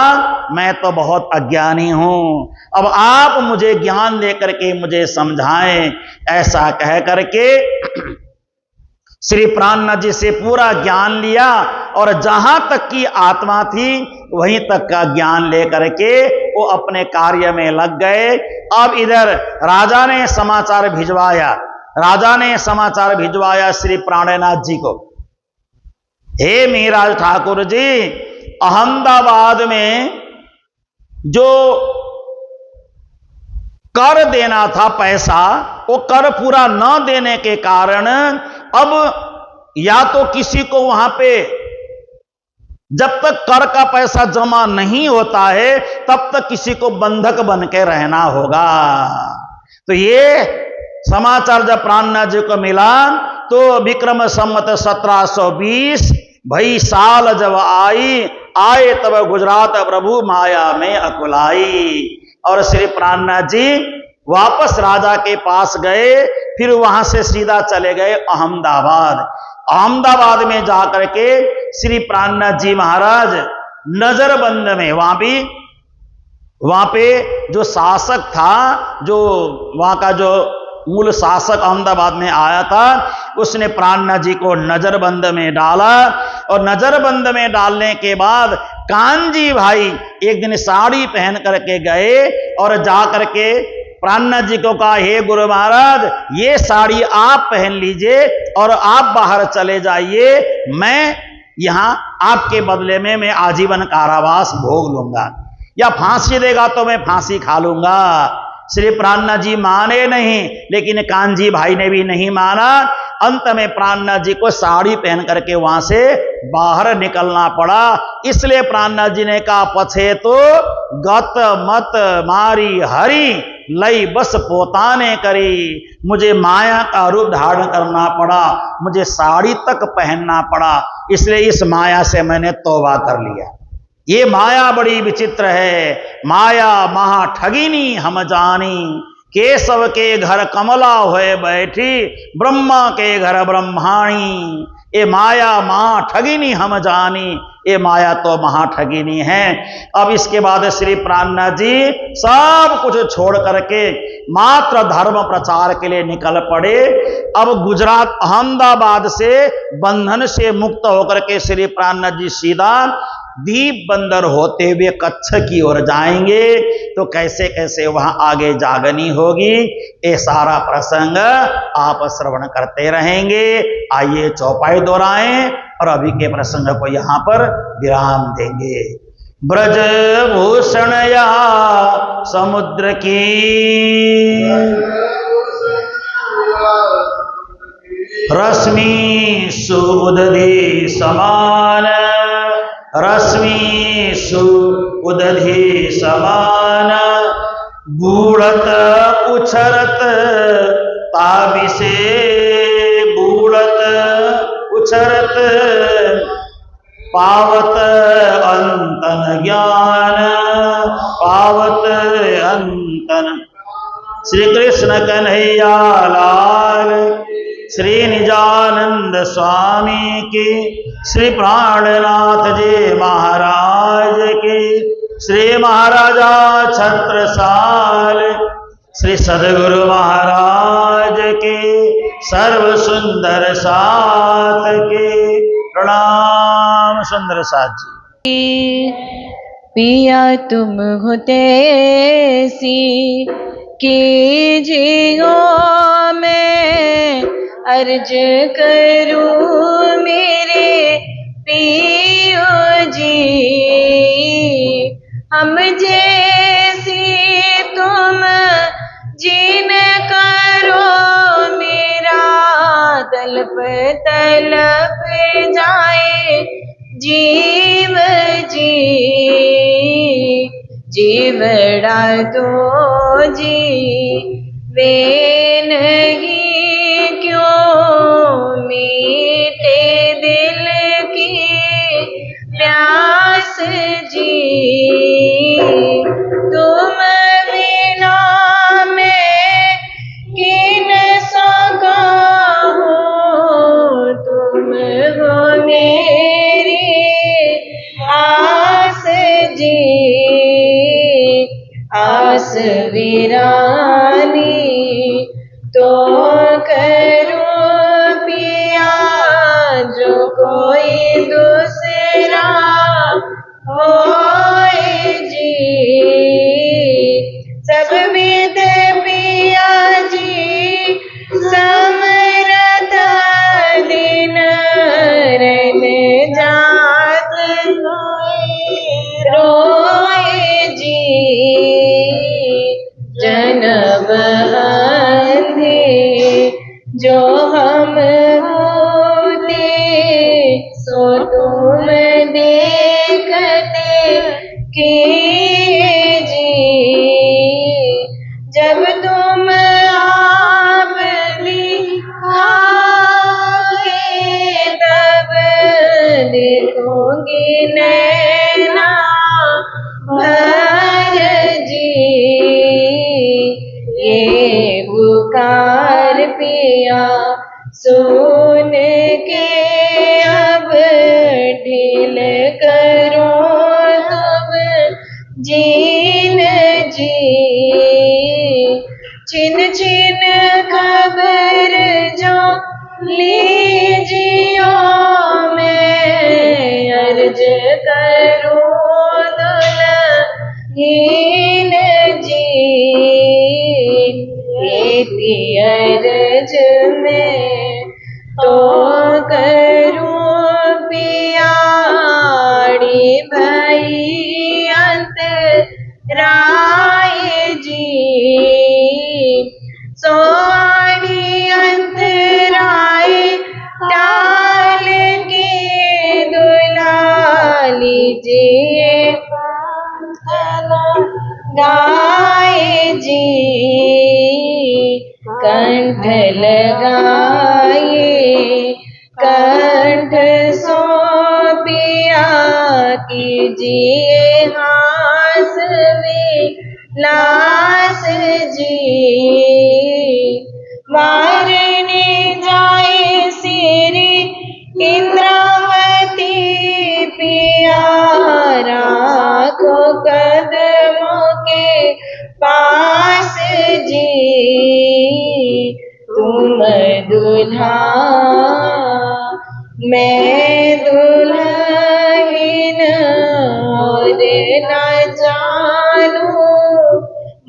मैं तो बहुत अज्ञानी हूं। अब आप मुझे ज्ञान देकर के मुझे समझाएं। ऐसा कह करके श्री प्राणनाथ जी से पूरा ज्ञान लिया और जहां तक की आत्मा थी वहीं तक का ज्ञान लेकर के वो अपने कार्य में लग गए। अब इधर राजा ने समाचार भिजवाया, राजा ने समाचार भिजवाया श्री प्राणनाथ जी को, हे मिहिरराज ठाकुर जी, अहमदाबाद में जो कर देना था पैसा, वो कर पूरा न देने के कारण अब या तो किसी को वहां पे जब तक कर का पैसा जमा नहीं होता है तब तक किसी को बंधक बन के रहना होगा। तो ये समाचार जब प्राणनाथ जी को मिला तो विक्रम संवत 1720 भई साल जब आए तब गुजरात प्रभु माया में अकुलाई। और श्री प्राणनाथ जी वापस राजा के पास गए, फिर वहां से सीधा चले गए अहमदाबाद। अहमदाबाद में जाकर के श्री प्राणनाथ जी महाराज नजरबंद में, वहां पे जो शासक था, जो वहां का जो मूल शासक अहमदाबाद में आया था, उसने प्राणनाथ जी को नजरबंद में डाला। और नजरबंद में डालने के बाद कांजी भाई एक दिन साड़ी पहन करके गए और जाकर के प्राणनाथ जी को कहा, हे गुरु महाराज, ये साड़ी आप पहन लीजिए और आप बाहर चले जाइए, मैं यहां आपके बदले में मैं आजीवन कारावास भोग लूंगा, या फांसी देगा तो मैं फांसी खा लूंगा। श्री प्राणनाथ जी माने नहीं, लेकिन कांजी भाई ने भी नहीं माना। अंत में प्राणनाथ जी को साड़ी पहन करके वहां से बाहर निकलना पड़ा। इसलिए प्राणनाथ जी ने कहा, पछे तो गत मत मारी हरि लई बस पोताने करी। मुझे माया का रूप धारण करना पड़ा, मुझे साड़ी तक पहनना पड़ा, इसलिए इस माया से मैंने तौबा कर लिया। ये माया बड़ी विचित्र है, माया महा ठगिनी हम जानी, केशव के घर कमला हुए बैठी, ब्रह्मा के घर ब्रह्माणी। ये माया महा ठगिनी हम जानी, ये माया तो महा ठगिनी है। अब इसके बाद श्री प्राणनाथ जी सब कुछ छोड़ करके मात्र धर्म प्रचार के लिए निकल पड़े। अब गुजरात अहमदाबाद से बंधन से मुक्त होकर के श्री प्राणनाथ जी सीधा दीप बंदर होते हुए कच्छ की ओर जाएंगे। तो कैसे कैसे वहां आगे जागनी होगी, ये सारा प्रसंग आप श्रवण करते रहेंगे। आइए चौपाई दोहराएं और अभी के प्रसंग को यहां पर विराम देंगे। ब्रज भूषण या समुद्र की रश्मि सुउदधि समान, रश्मि सुउदधि समान, बूढ़त उछरत ताबिसे, बूढ़त उछरत पावत अंतन ज्ञान, पावत अंतन। श्री कृष्ण कन्हैया लाल, श्री निजानंद स्वामी की, श्री प्राणनाथ जी महाराज की, श्री महाराजा छत्रसाल, श्री सद्गुरु महाराज की, सर्व सुंदर साथ के प्रणाम। सुंदर साथ जी। पिया तुम होते सी कि जियो मैं अर्ज करूं मेरे पियो जी, हम जैसी तुम जिन करो मेरा तलप तलप जाए जीव जी, जीवड़ा तो जी वे नहीं क्यों मीठे दिल की प्यास जी, तुम बिना मैं वीरानी तो करूं पिया जो कोई दूसरा होए जी। सब विद पिया जी समरथ दिन रन जात रोए जी। जन्म अंधे जो हम होते सो तुम देखते किए जी। जब तुम आप दिखाओगे तब देखोगे नैना भर जी। ये पुकार पिया सुन के अब ढील करो तब जीन जी। छिन छिन खबर जो लीजियो मैं अर्ज करूं दुल्हीन जी। एती अर्ज में तो करूं पियाड़ी भई अंतराय जी। सोआड़ी अंतराय टाल के दुला लीजिए गाय जी। कंठ लगाए कंठ सौंपिया कीजिए हास विलास जी। वारने जाए सिरी इंद्रावती पिया राखो कदमों के पास जी। तुम दुल्हा मैं दुल्हन और न जानूं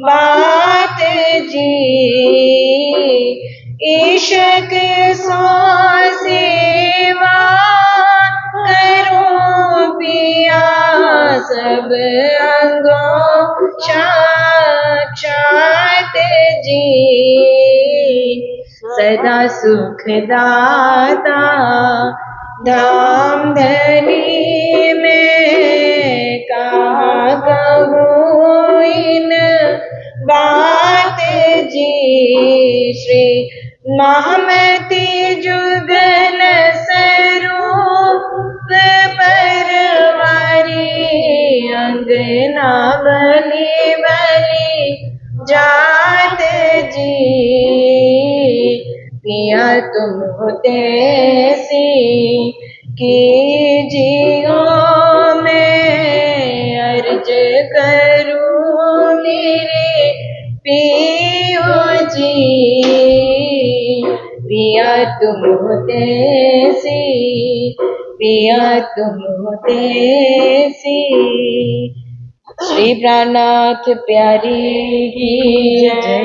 बात जी। इश्क सो सेवा करूं पिया सब अंगों साक्षात जी। सदा सुखदाता धाम धनी में कहा कहूँ इन बात जी। श्री महामती जुगल स्वरूप परवारी अंगना बली बली जात जी। पिया तुम होते सी कीजियो मैं अर्ज करूं मेरे पियो जी। पिया तुम होते सी पिया तुम होते सी। श्री प्राणनाथ प्यारी की जय।